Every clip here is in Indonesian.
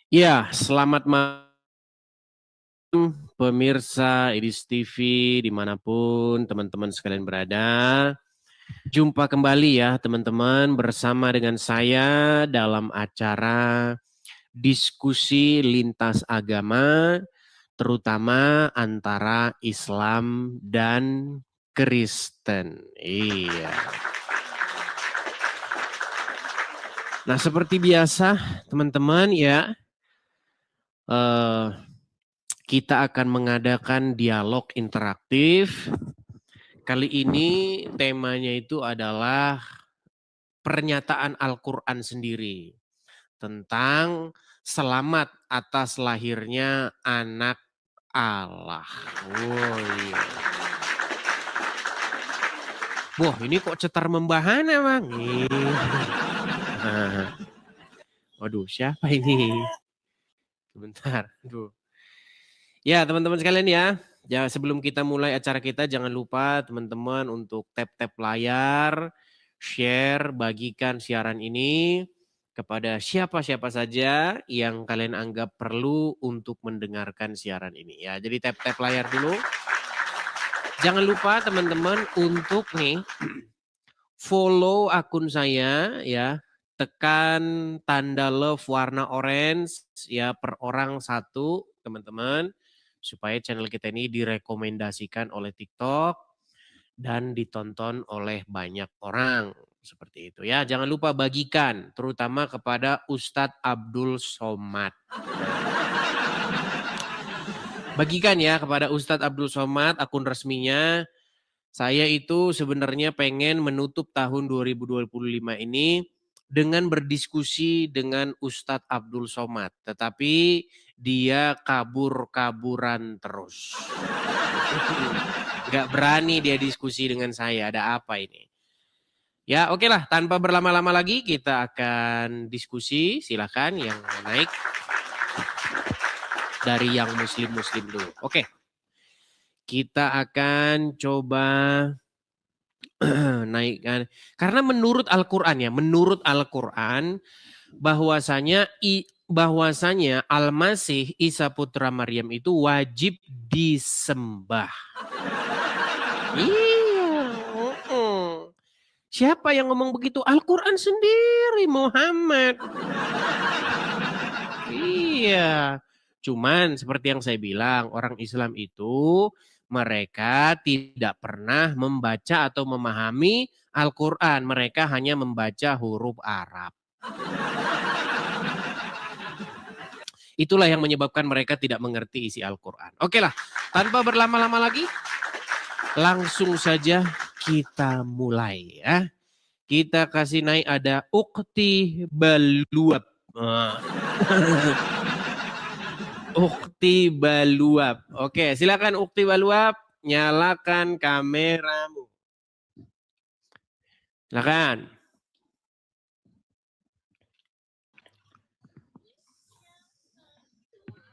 Ya, selamat malam pemirsa IDIS TV dimanapun teman-teman sekalian berada. Jumpa kembali ya teman-teman bersama dengan saya dalam acara diskusi lintas agama, terutama antara Islam dan Kristen. Iya. Nah, seperti biasa teman-teman ya, eh, kita akan mengadakan dialog interaktif. Kali ini temanya itu adalah pernyataan Al-Quran sendiri tentang selamat atas lahirnya anak Allah. Oh iya. Wah, ini kok cetar membahana, Bang? Waduh, siapa ini? Sebentar. Aduh. Ya, teman-teman sekalian ya. Ya, sebelum kita mulai acara kita, jangan lupa teman-teman untuk tap-tap layar, share, bagikan siaran ini kepada siapa-siapa saja yang kalian anggap perlu untuk mendengarkan siaran ini. Ya, jadi tap-tap layar dulu. Jangan lupa teman-teman untuk nih follow akun saya ya. Tekan tanda love warna orange ya per orang satu teman-teman. Supaya channel kita ini direkomendasikan oleh TikTok dan ditonton oleh banyak orang. Seperti itu ya. Jangan lupa bagikan terutama kepada Ustadz Abdul Somad. Bagikan ya kepada Ustadz Abdul Somad akun resminya. Saya itu sebenarnya pengen menutup tahun 2025 ini dengan berdiskusi dengan Ustadz Abdul Somad. Tetapi dia kabur-kaburan terus. Gak berani dia diskusi dengan saya. Ada apa ini? Ya oke lah, tanpa berlama-lama lagi kita akan diskusi. Silakan yang mau naik. Dari yang muslim-muslim dulu. Oke. Kita akan coba naikkan. Karena menurut Al-Quran ya, menurut Al-Quran bahwasanya Al-Masih Isa putra Maryam itu wajib disembah. Iya. Siapa yang ngomong begitu? Al-Quran sendiri, Muhammad. Iya. Cuman seperti yang saya bilang, orang Islam itu mereka tidak pernah membaca atau memahami Al-Quran. Mereka hanya membaca huruf Arab. Itulah yang menyebabkan mereka tidak mengerti isi Al-Quran. Oke lah, tanpa berlama-lama lagi, langsung saja kita mulai ya. Kita kasih naik ada Ukti Baluab. Ukti Baluab. Oke, silakan Ukti Baluab, nyalakan kameramu. Silakan.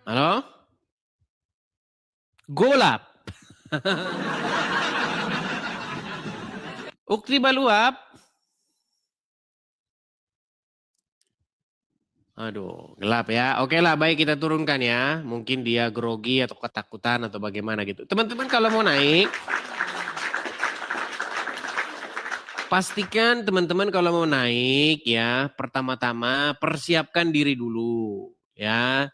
Halo? Golap. Ukti Baluab. Aduh, gelap ya. Oke lah, baik kita turunkan ya. Mungkin dia grogi atau ketakutan atau bagaimana gitu. Teman-teman kalau mau naik, pastikan teman-teman kalau mau naik ya, pertama-tama persiapkan diri dulu ya.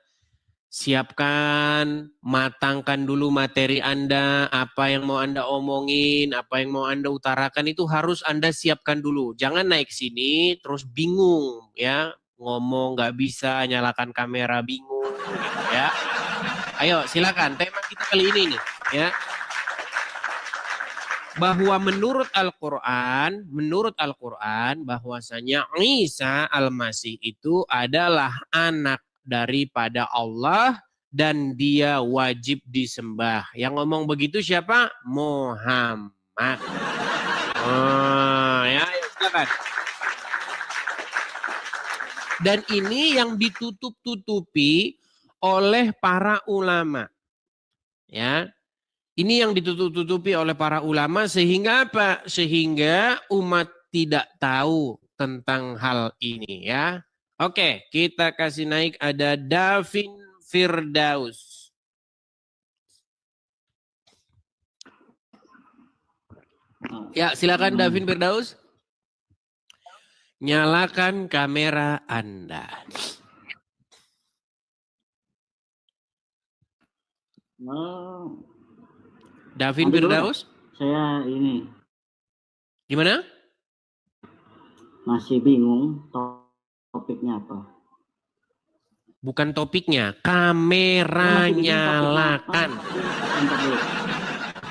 Siapkan, matangkan dulu materi Anda, apa yang mau Anda omongin, apa yang mau Anda utarakan itu harus Anda siapkan dulu. Jangan naik sini terus bingung ya, ngomong nggak bisa, nyalakan kamera bingung gitu ya. Ayo silakan, tema kita kali ini nih ya. Bahwa menurut Al-Quran bahwasanya Isa Al-Masih itu adalah anak daripada Allah dan dia wajib disembah. Yang ngomong begitu siapa? Muhammad. Oh, ya, silakan. Dan ini yang ditutup-tutupi oleh para ulama. Ya. Ini yang ditutup-tutupi oleh para ulama sehingga apa? Sehingga umat tidak tahu tentang hal ini ya. Oke, kita kasih naik ada Davin Firdaus. Ya, silakan Davin Firdaus. Nyalakan kamera Anda. Davin Firdaus? Saya ini. Gimana? Masih bingung topiknya apa. Bukan topiknya, kamera nyalakan.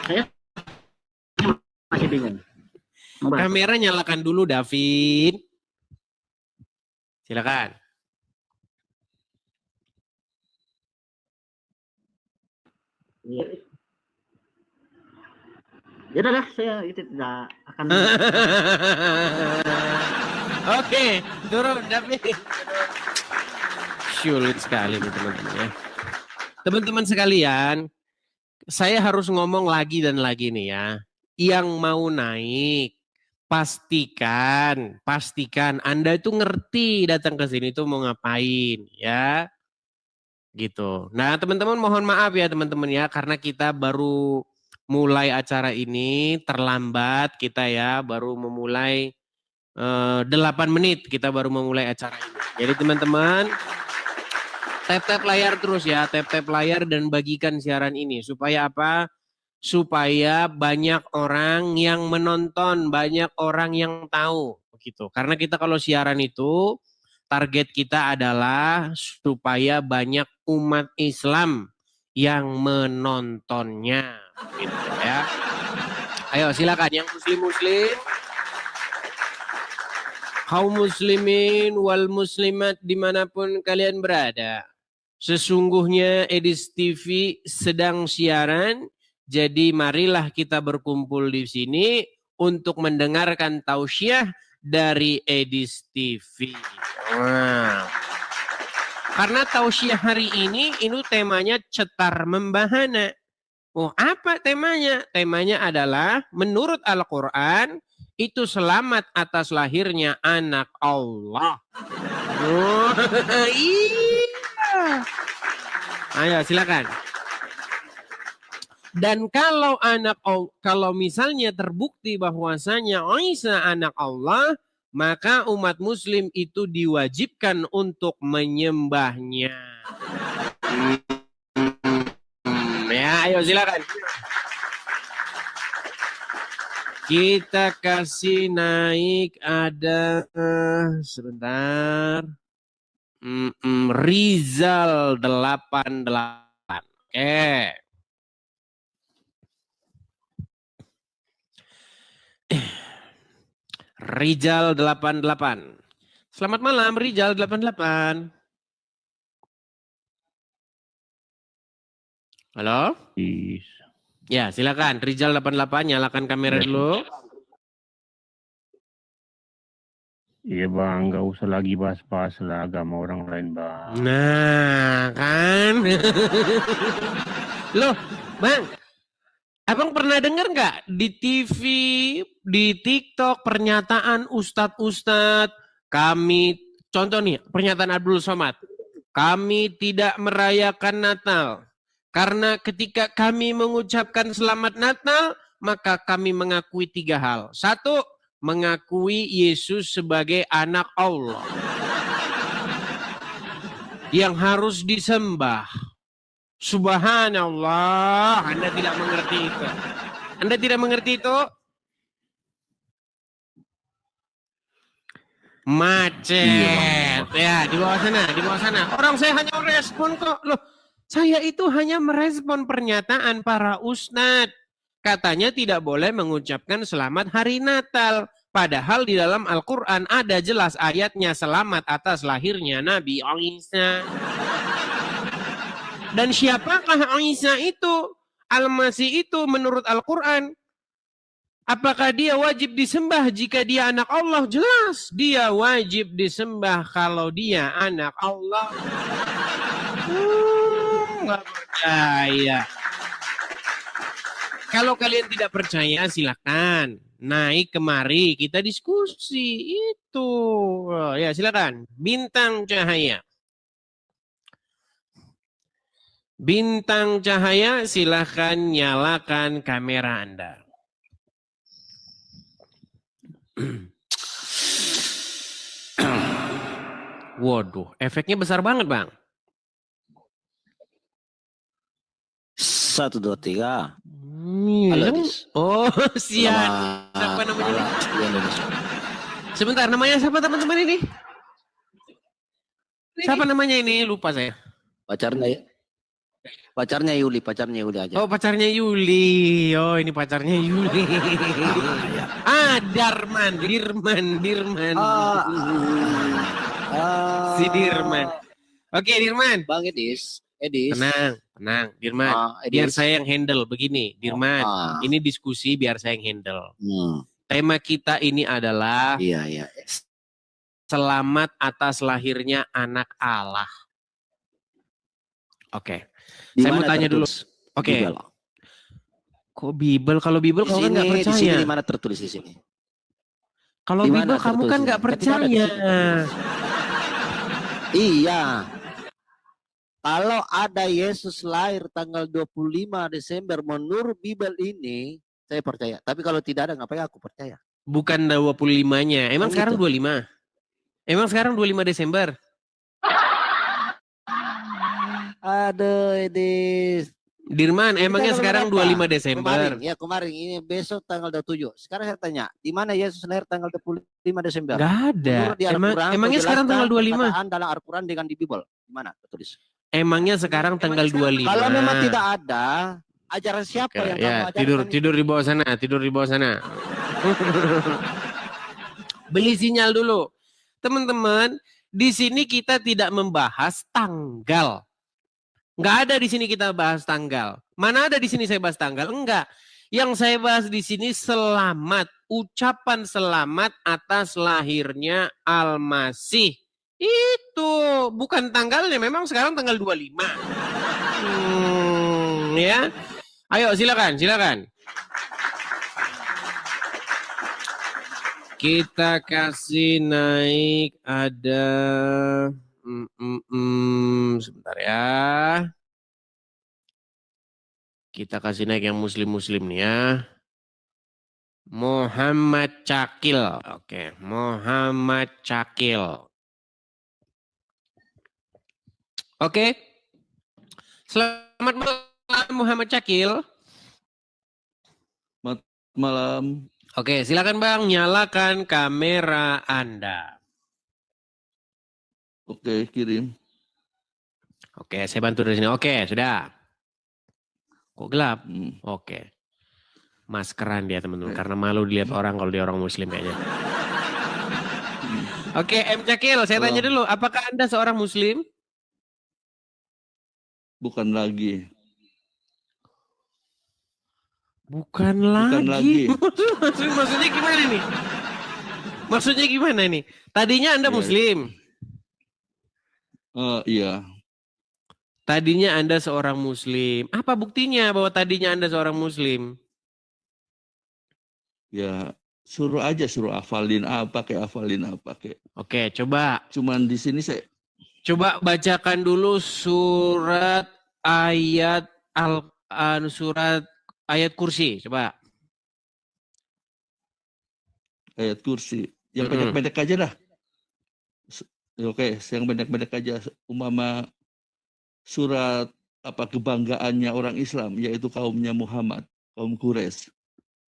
Saya masih bingung. Kamera nyalakan dulu, David. Silakan. Ya udah, saya itu tidak akan. Oke, turun David. Sulit sekali nih teman-teman ya. Teman-teman sekalian, saya harus ngomong lagi dan lagi nih ya. Yang mau naik, pastikan Anda itu ngerti datang ke sini tuh mau ngapain ya. Gitu. Nah, teman-teman mohon maaf ya teman-teman ya karena kita baru mulai acara ini terlambat kita ya, baru memulai 8 menit kita baru memulai acara ini. Jadi teman-teman tap-tap layar terus ya, tap-tap layar dan bagikan siaran ini supaya apa? Supaya banyak orang yang menonton, banyak orang yang tahu begitu. Karena kita kalau siaran itu target kita adalah supaya banyak umat Islam yang menontonnya gitu ya. Ayo silakan yang muslim-muslim, kaum muslimin wal muslimat dimanapun kalian berada. Sesungguhnya Edis TV sedang siaran, jadi marilah kita berkumpul di sini untuk mendengarkan tausiah dari Edis TV. Wow. Karena tausiah hari ini temanya cetar membahana. Oh, apa temanya? Temanya adalah menurut Al-Quran itu selamat atas lahirnya anak Allah. Oh, iya. Ayo silakan. Dan kalau misalnya terbukti bahwasanya Isa anak Allah, maka umat muslim itu diwajibkan untuk menyembahnya. Ya, ayo silakan. Kita kasih naik ada sebentar. Rizal 88. Oke. Rizal 88. Selamat malam Rizal 88. Halo? Ya, silakan Rizal 88 nyalakan kamera dulu. Iya bang, nggak usah lagi bahas-bahas lah agama orang lain bang. Nah, kan? Loh, bang, abang pernah dengar nggak di TV, di TikTok pernyataan ustadz-ustadz kami, contoh nih pernyataan Abdul Somad, kami tidak merayakan Natal karena ketika kami mengucapkan selamat Natal maka kami mengakui 3 hal. 1, mengakui Yesus sebagai anak Allah yang harus disembah. Subhanallah, Anda tidak mengerti itu. Anda tidak mengerti itu? Macet. Ya, di bawah sana, di bawah sana. Orang saya hanya merespon kok. Loh, saya itu hanya merespon pernyataan para ustadz. Katanya tidak boleh mengucapkan selamat hari Natal. Padahal di dalam Al-Quran ada jelas ayatnya selamat atas lahirnya Nabi Isa. Dan siapakah Isa itu? Al-Masih itu menurut Al-Quran. Apakah dia wajib disembah jika dia anak Allah? Jelas. Dia wajib disembah kalau dia anak Allah. Nggak percaya. Kalau kalian tidak percaya silakan. naik kemari, kita diskusi. Itu. Oh, ya, silakan. Bintang cahaya. Bintang cahaya, silahkan nyalakan kamera Anda. Waduh, efeknya besar banget, Bang. 1, 2, 3. Halo, Halo, Dis. oh, siap. Siapa namanya malam ini? di Indonesia. Sebentar, namanya siapa teman-teman ini? Siapa namanya ini? Lupa saya. Pacarnya Yuli aja. Oh, pacarnya Yuli. Oh, ini pacarnya Yuli. Dirman. Si Dirman. Oke, Dirman. Bang Edis. Tenang, Dirman. Biar Edis. saya yang handle begini, Dirman. Ini diskusi biar saya yang handle. Tema kita ini adalah Iya. selamat atas lahirnya anak Allah. Oke. Saya mau tanya dulu. Oke. Bibel? Kok Bible? Kalau Bible kamu kan nggak Di percaya. sini di mana tertulis di sini? Kalau Di Bible mana kamu kan tertulis nggak ini? Kan tidak ada di percaya. Iya. Kalau ada Yesus lahir tanggal 25 Desember menurut Bibel ini, saya percaya. Tapi kalau tidak ada, ngapain aku percaya? Bukan 25-nya. Emang Kan sekarang gitu. 25? Emang sekarang 25 Desember? Aduh, Edis. Dirman, emangnya Kita sekarang belum 25 apa. Desember? Kemarin. Ini besok tanggal 27. Sekarang saya tanya, di mana Yesus lahir tanggal 25 Desember? Nggak ada. Menurut di Al-Quran, Emangnya sekarang tanggal 25? perkataan dalam Al-Quran dengan di Bibel. Di mana tertulis? Emangnya sekarang tanggal 25? Kalau memang tidak ada, ajaran siapa Oke, yang ya, kamu ajarkan? tidur di bawah sana. Beli sinyal dulu. Teman-teman, di sini kita tidak membahas tanggal. Nggak ada di sini kita bahas tanggal. Mana ada di sini saya bahas tanggal? Enggak. Yang saya bahas di sini selamat. Ucapan selamat atas lahirnya Al-Masih. Itu bukan tanggalnya. Memang sekarang tanggal 25. Ya. Ayo silakan. Kita kasih naik ada sebentar ya. Kita kasih naik yang muslim nih ya. Muhammad Cakil. Oke, Muhammad Cakil. Oke. Selamat malam Muhammad Cakil. Malam. Oke, silakan Bang, nyalakan kamera Anda. Oke, kirim. Oke, saya bantu dari sini. Oke, sudah. Kok gelap? Oke. Maskeran dia teman-teman, karena malu dilihat orang kalau dia orang muslim kayaknya. Oke, M. Cakil, saya tanya dulu, apakah Anda seorang muslim? Bukan lagi. Bukan lagi. Maksudnya gimana nih? Maksudnya gimana nih? Tadinya Anda muslim. Iya. Tadinya Anda seorang muslim. Apa buktinya bahwa tadinya Anda seorang muslim? Ya, suruh hafalin apa kayak. Oke, coba. Cuman di sini saya Coba bacakan dulu surat ayat ayat kursi, coba. ayat kursi. Yang pendek-pendek aja lah. Oke, yang pendek-pendek aja. Umpama surat apa kebanggaannya orang Islam, yaitu kaumnya Muhammad, kaum Quraisy.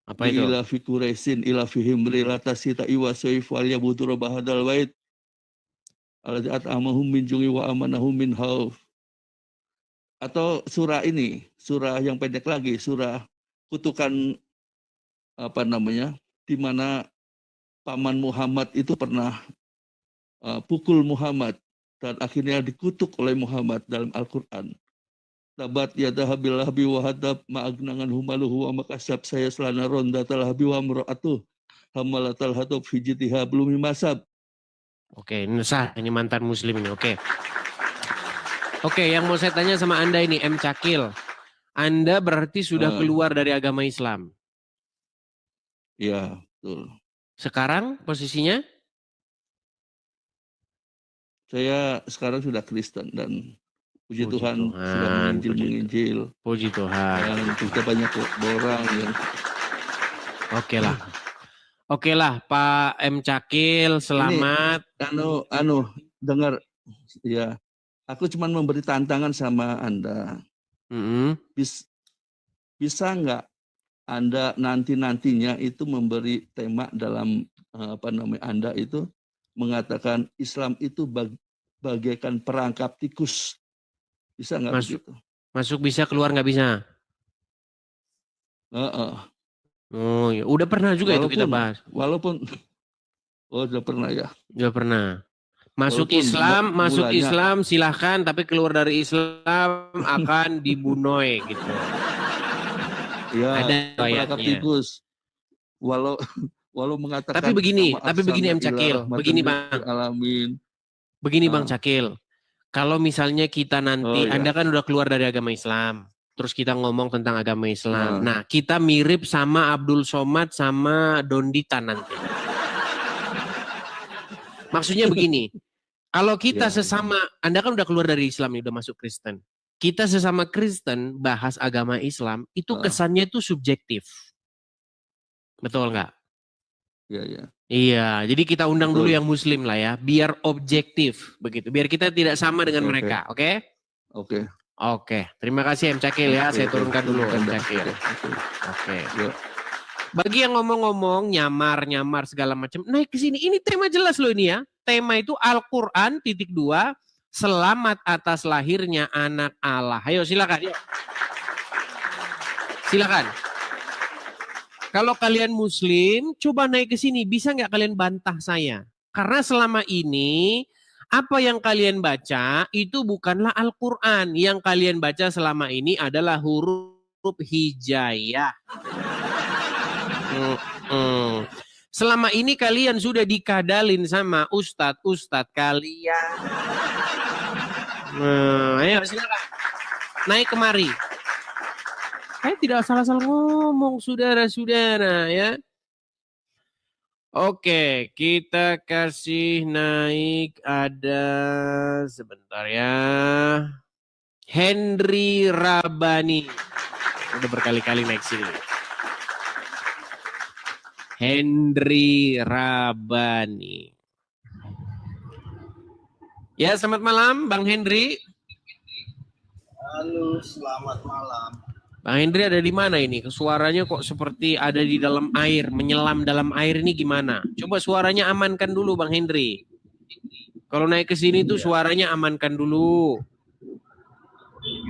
Apa itu? Ila fi Quraisyin ila fihim rilatasita iwa soif wal yabudu bahadal wait. Alladzi at'amahum min ju'i wa amanahum min khauf. Atau surah ini, surah yang pendek lagi, surah kutukan di mana paman Muhammad itu pernah pukul Muhammad dan akhirnya dikutuk oleh Muhammad dalam Al-Qur'an. Tabat yadaha billahi wa hadab ma'agnangan humaluhu wa makasab saya selana ronda talhabi wa mra'atuh hamalatal hatub fi jitiha belum masab. Oke, ini sah. Ini mantan muslim ini. Oke. Oke, yang mau saya tanya sama Anda ini, M. Cakil. Anda berarti sudah keluar dari agama Islam. Iya, betul. Sekarang posisinya? Saya sekarang sudah Kristen dan puji Puji Tuhan sudah Tuhan, menginjil. puji Tuhan. Dan kita banyak orang yang Oke lah, Pak M. Cakil, selamat. dengar ya. Aku cuma memberi tantangan sama Anda. Mm-mm. Bisa nggak Anda nantinya itu memberi tema dalam Anda itu mengatakan Islam itu bagaikan perangkap tikus. Bisa nggak begitu? Masuk bisa, keluar nggak bisa? Oh, ya. Udah pernah juga itu kita bahas. Udah pernah ya. Udah pernah. Masuk Walaupun Islam silahkan, tapi keluar dari Islam akan dibunuh gitu. Ya, Ada perangkap ayatnya. tikus. Walau mengatakan. Tapi begini M. Cakil, begini Bang. Alamin. Begini Bang Cakil, kalau misalnya kita nanti, Anda kan udah keluar dari agama Islam, terus kita ngomong tentang agama Islam. Nah, kita mirip sama Abdul Somad sama Dondita nanti. Maksudnya begini, kalau kita sesama, Anda kan udah keluar dari Islam, udah masuk Kristen. Kita sesama Kristen bahas agama Islam, itu kesannya itu subjektif. Betul nggak? Iya. Iya, jadi kita undang dulu yang Muslim lah ya, biar objektif begitu, biar kita tidak sama dengan mereka, oke? Oke, terima kasih M. Cakil ya, saya turunkan dulu M. Cakil. Oke. Bagi yang ngomong-ngomong, nyamar segala macam, naik ke sini, ini tema jelas loh ini ya, tema itu Al-Quran _2, selamat atas lahirnya anak Allah. Ayo silakan. Silakan. Kalau kalian Muslim, coba naik ke sini. Bisa nggak kalian bantah saya? Karena selama ini, apa yang kalian baca itu bukanlah Al-Quran. Yang kalian baca selama ini adalah huruf hijaiyah. Selama ini kalian sudah dikadalin sama ustadz kalian. Ayo silakan. Naik kemari. Saya tidak salah-salah ngomong, saudara-saudara ya. Oke, kita kasih naik ada sebentar ya. Henry Rabani. Udah berkali-kali naik sini. Henry Rabani. Ya, selamat malam Bang Henry. Halo, selamat malam. Bang Hendri ada di mana ini? Suaranya kok seperti ada di dalam air, menyelam dalam air ini gimana? Coba suaranya amankan dulu Bang Hendri. Kalau naik ke sini tuh suaranya amankan dulu.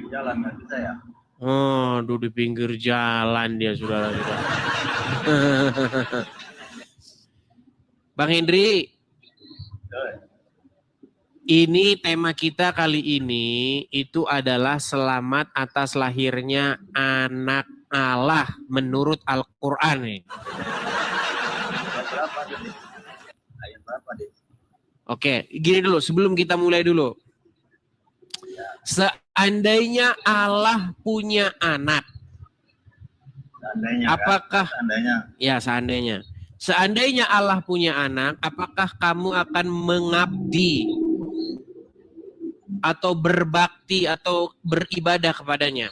Jalan nggak bisa ya? Oh, di pinggir jalan dia saudara-saudara. Bang Hendri. Ini tema kita kali ini itu adalah selamat atas lahirnya anak Allah menurut Al-Quran nih. Ayat berapa deh? Oke, gini dulu sebelum kita mulai dulu. Seandainya Allah punya anak, seandainya Allah punya anak, apakah kamu akan mengabdi atau berbakti atau beribadah kepadanya?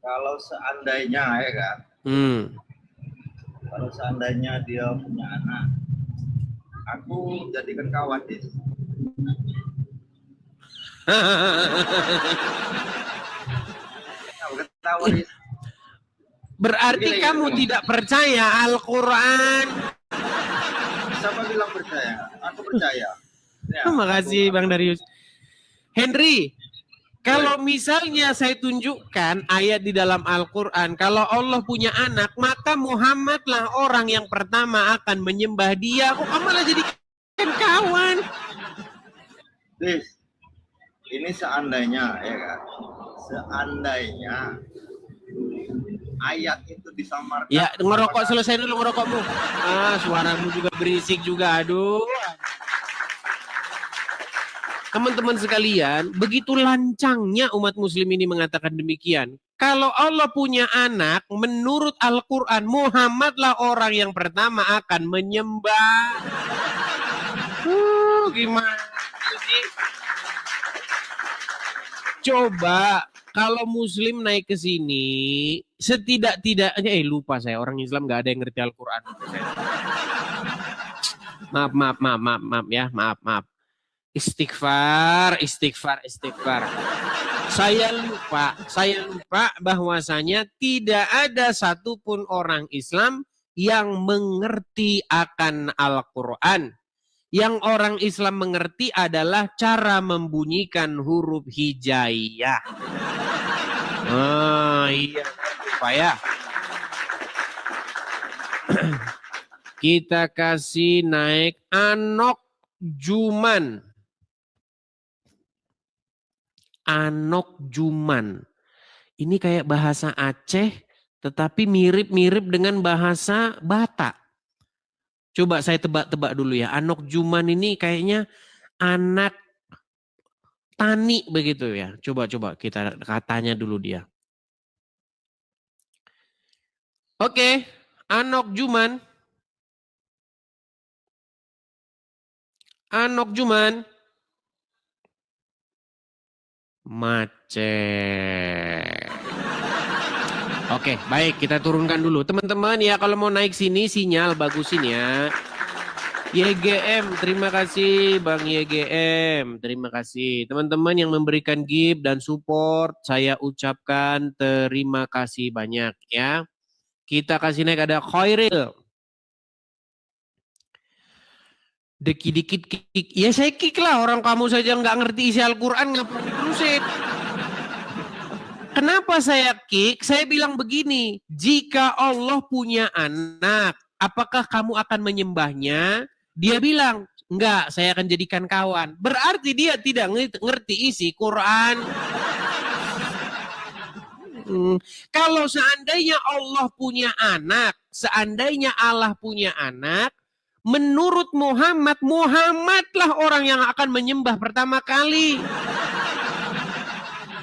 Kalau seandainya ya kan, kalau seandainya dia punya anak, aku jadikan kawan deh. Berarti kamu tidak percaya Al-Quran. Siapa bilang percaya? Aku percaya. Ya, Terima kasih Bang Darius. Henry, kalau misalnya saya tunjukkan ayat di dalam Al-Quran, kalau Allah punya anak, maka Muhammadlah orang yang pertama akan menyembah dia. Kok kamu malah jadi kawan? Ini seandainya ya kan, seandainya ayat itu disamarkan. Ya, ngerokok selesai dulu ngerokokmu. Suaramu juga berisik juga, aduh. teman-teman sekalian, begitu lancangnya umat muslim ini mengatakan demikian. Kalau Allah punya anak, menurut Al-Quran, Muhammadlah orang yang pertama akan menyembah. Gimana sih? Coba kalau muslim naik ke sini, setidak-tidaknya, lupa saya, orang Islam nggak ada yang ngerti Al-Quran. Maaf ya. Istighfar. Saya lupa bahwasanya tidak ada satupun orang Islam yang mengerti akan Al-Quran. Yang orang Islam mengerti adalah cara membunyikan huruf hijaiyah. Iya, lupa ya. Kita kasih naik Anok Juman. Ini kayak bahasa Aceh, tetapi mirip-mirip dengan bahasa Batak. Coba saya tebak-tebak dulu ya. Anok Juman ini kayaknya anak tani begitu ya. Coba kita katanya dulu dia. Oke, Anok Juman. Macet. Oke, baik, kita turunkan dulu. Teman-teman ya, kalau mau naik sini sinyal bagusin ya. YGM, terima kasih Bang YGM. Terima kasih. Teman-teman yang memberikan gift dan support, saya ucapkan terima kasih banyak ya. Kita kasih naik ada Khairil. Dikit-dikit kick. Ya saya kick lah, orang kamu saja nggak ngerti isi Al-Quran, ngapain diterusin? Kenapa saya kick? Saya bilang begini, jika Allah punya anak, apakah kamu akan menyembahnya? Dia bilang, enggak, saya akan jadikan kawan. Berarti dia tidak ngerti isi Quran. Kalau seandainya Allah punya anak, menurut Muhammadlah orang yang akan menyembah pertama kali.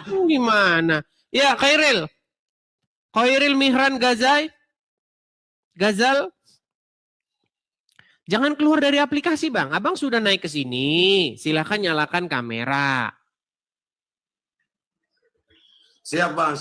Gimana? Ya, Khairil Mihran Gazal. Jangan keluar dari aplikasi, Bang. Abang sudah naik ke sini. Silahkan nyalakan kamera. Siap bang.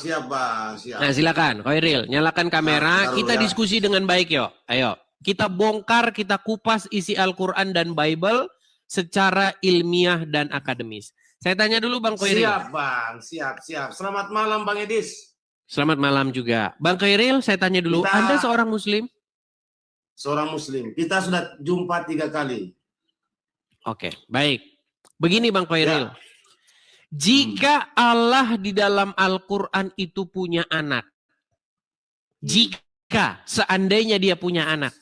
Nah, silakan, Khairil, nyalakan kamera. Kita diskusi dengan baik, yuk. Ayo, kita bongkar, kita kupas isi Al-Quran dan Bible secara ilmiah dan akademis. Saya tanya dulu Bang Khairil. Siap bang, siap. Selamat malam Bang Edis. Selamat malam juga. Bang Khairil, saya tanya dulu, Anda seorang Muslim? Seorang Muslim. Kita sudah jumpa 3 kali. Oke, baik. Begini Bang Khairil. Ya. Jika Allah di dalam Al-Quran itu punya anak. Jika seandainya dia punya anak.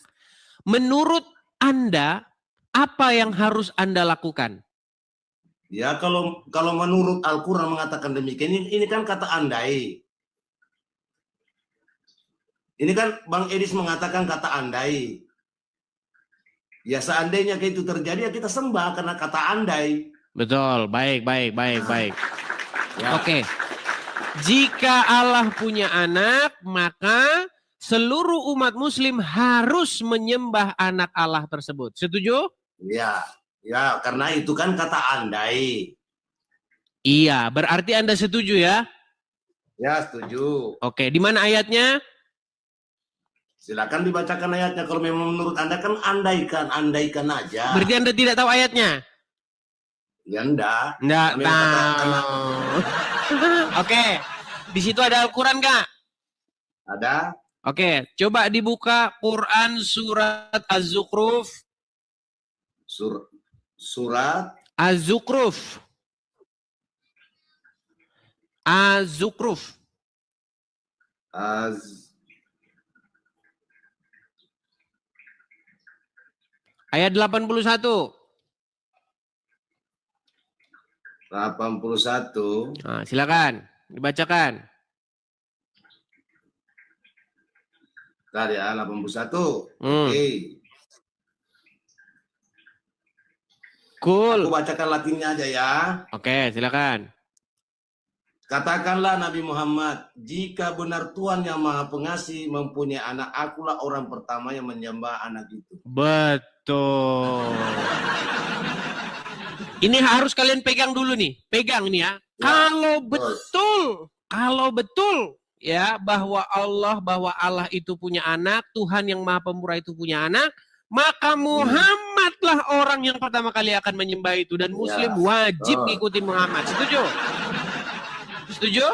Menurut Anda, apa yang harus Anda lakukan? Ya kalau menurut Al-Quran mengatakan demikian, ini kan kata andai. Ini kan Bang Edis mengatakan kata andai. Ya seandainya itu terjadi ya kita sembah karena kata andai. Betul, baik. Ya. Oke. Jika Allah punya anak, maka seluruh umat muslim harus menyembah anak Allah tersebut. Setuju? Ya, karena itu kan kata andai. Iya, berarti Anda setuju ya? Ya, setuju. Oke, di mana ayatnya? Silakan dibacakan ayatnya. Kalau memang menurut Anda kan andaikan aja. Berarti Anda tidak tahu ayatnya? Ya enggak. Enggak Kami katakan tahu. Oke, di situ ada Al-Quran nggak? ada. Oke, coba dibuka Quran surat Az-Zukhruf. Surat Az-Zukhruf. Ayat 81. 81. Nah, silakan dibacakan. Tadi ya 81. Oke. Cool. Aku bacakan Latinnya aja ya. Oke, silakan. Katakanlah Nabi Muhammad, jika benar Tuhan yang Maha Pengasih mempunyai anak, akulah orang pertama yang menyembah anak itu. Betul. Ini harus kalian pegang dulu nih. Pegang nih ya. Kalau betul ya bahwa Allah itu punya anak, Tuhan yang Maha Pemurah itu punya anak, maka Muhammadlah orang yang pertama kali akan menyembah itu, dan muslim wajib ngikutin Muhammad. Setuju? Setuju?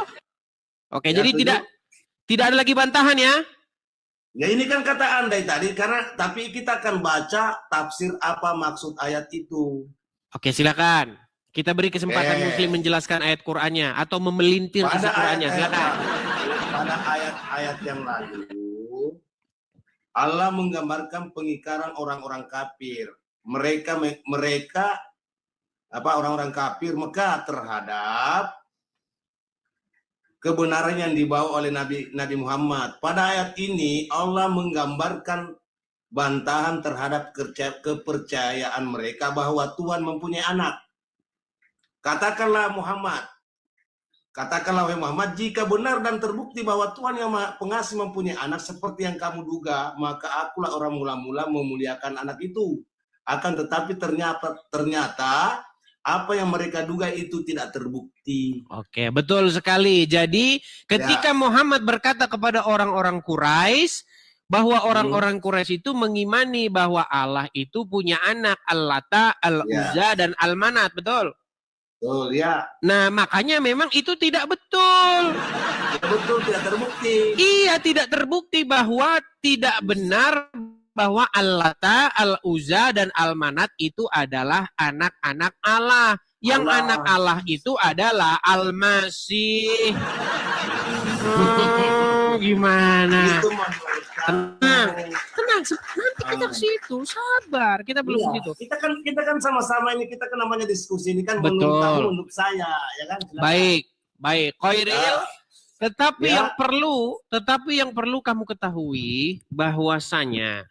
Oke, Ya, jadi setuju. tidak ada lagi bantahan ya. Ya ini kan kata andai tadi, tapi kita akan baca tafsir apa maksud ayat itu. Oke, silakan. Kita beri kesempatan muslim menjelaskan ayat Qur'annya atau memelintir isi Qur'annya. Silakan. Pada ayat-ayat yang lalu, Allah menggambarkan pengingkaran orang-orang kafir. Mereka orang-orang kafir Mekah terhadap kebenaran yang dibawa oleh Nabi Muhammad. Pada ayat ini Allah menggambarkan bantahan terhadap kepercayaan mereka bahwa Tuhan mempunyai anak. Katakanlah wahai Muhammad, jika benar dan terbukti bahwa Tuhan yang Maha Pengasih mempunyai anak seperti yang kamu duga, maka akulah orang mula-mula memuliakan anak itu. Akan tetapi ternyata apa yang mereka duga itu tidak terbukti. Oke, betul sekali. Jadi ketika Muhammad berkata kepada orang-orang Quraisy bahwa orang-orang Quraisy itu mengimani bahwa Allah itu punya anak, Al-Lata, Al-Uzza, dan Al-Manat, betul? Betul, ya. Nah, makanya memang itu tidak betul. Ya, betul, tidak terbukti. Iya, tidak terbukti bahwa tidak benar bahwa Al-Lata, Al-Uzza, dan Al-Manat itu adalah anak-anak Allah. Yang anak Allah itu adalah Al-Masih. Gimana? Itu Tenang. Nanti kita ke situ, sabar. Kita belum begitu. Kita kan sama-sama ini, kita kan namanya diskusi ini kan Betul. menurut kamu, menurut saya, ya kan? Baik. Khairil. Tetapi yang perlu kamu ketahui bahwasanya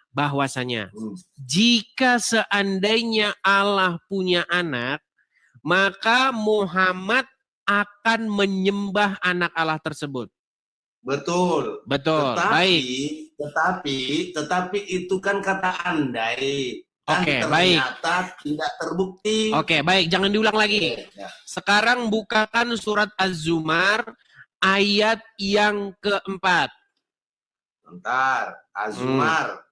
jika seandainya Allah punya anak, maka Muhammad akan menyembah anak Allah tersebut. Betul. Baik. Tetapi itu kan kata andai. Oke, ternyata tidak terbukti. Oke, baik, jangan diulang lagi. Sekarang bukakan surat Az-Zumar ayat yang keempat. Bentar, Az-Zumar.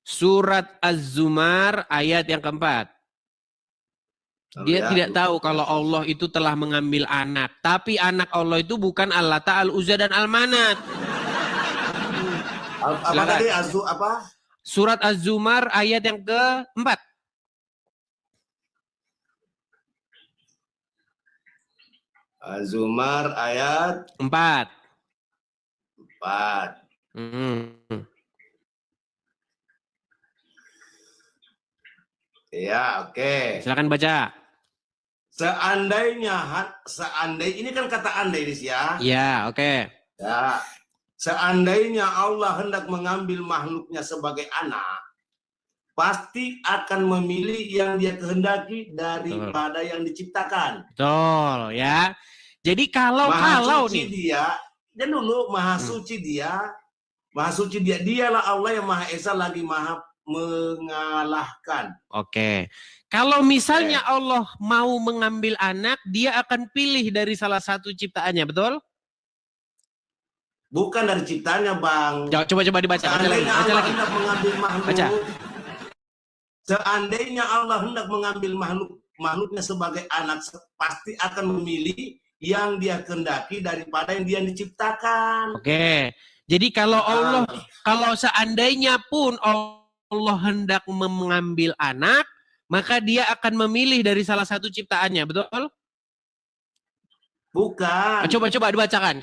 Surat Az-Zumar ayat yang keempat. Dia tidak tahu kalau Allah itu telah mengambil anak. Tapi anak Allah itu bukan Al-Lata, Al-Uzza, dan Al-Manat. Apa tadi? Surat Az-Zumar ayat yang keempat. Az-Zumar ayat 4. Ya, oke. Silakan baca. Seandainya ini kan kata andai ya. Ya, oke. Ya. Seandainya Allah hendak mengambil makhluknya sebagai anak, pasti akan memilih yang dia kehendaki daripada yang diciptakan. Betul, ya. Jadi kalau nih dia, dan dulu maha suci dia, dialah Allah yang Maha Esa lagi Maha mengalahkan. Oke. Kalau misalnya Allah mau mengambil anak, dia akan pilih dari salah satu ciptaannya, betul? Bukan dari ciptaannya, Bang. Coba dibaca. Seandainya Allah hendak mengambil makhluk. Baca. Seandainya Allah hendak mengambil makhluknya sebagai anak, pasti akan memilih yang dia kehendaki daripada yang dia diciptakan. Oke. Jadi kalau seandainya pun Allah hendak mengambil anak, maka dia akan memilih dari salah satu ciptaannya, betul? Bukan. Coba dibacakan.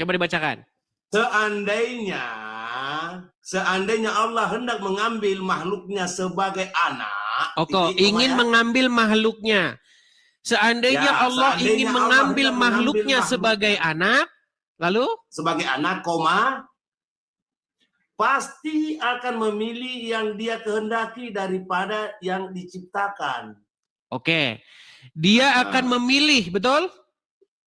Seandainya Allah hendak mengambil makhluknya sebagai anak. Ingin mengambil makhluknya. Seandainya Allah ingin mengambil makhluknya sebagai anak, lalu? Sebagai anak, pasti akan memilih yang dia kehendaki daripada yang diciptakan. Oke. Dia akan memilih, betul?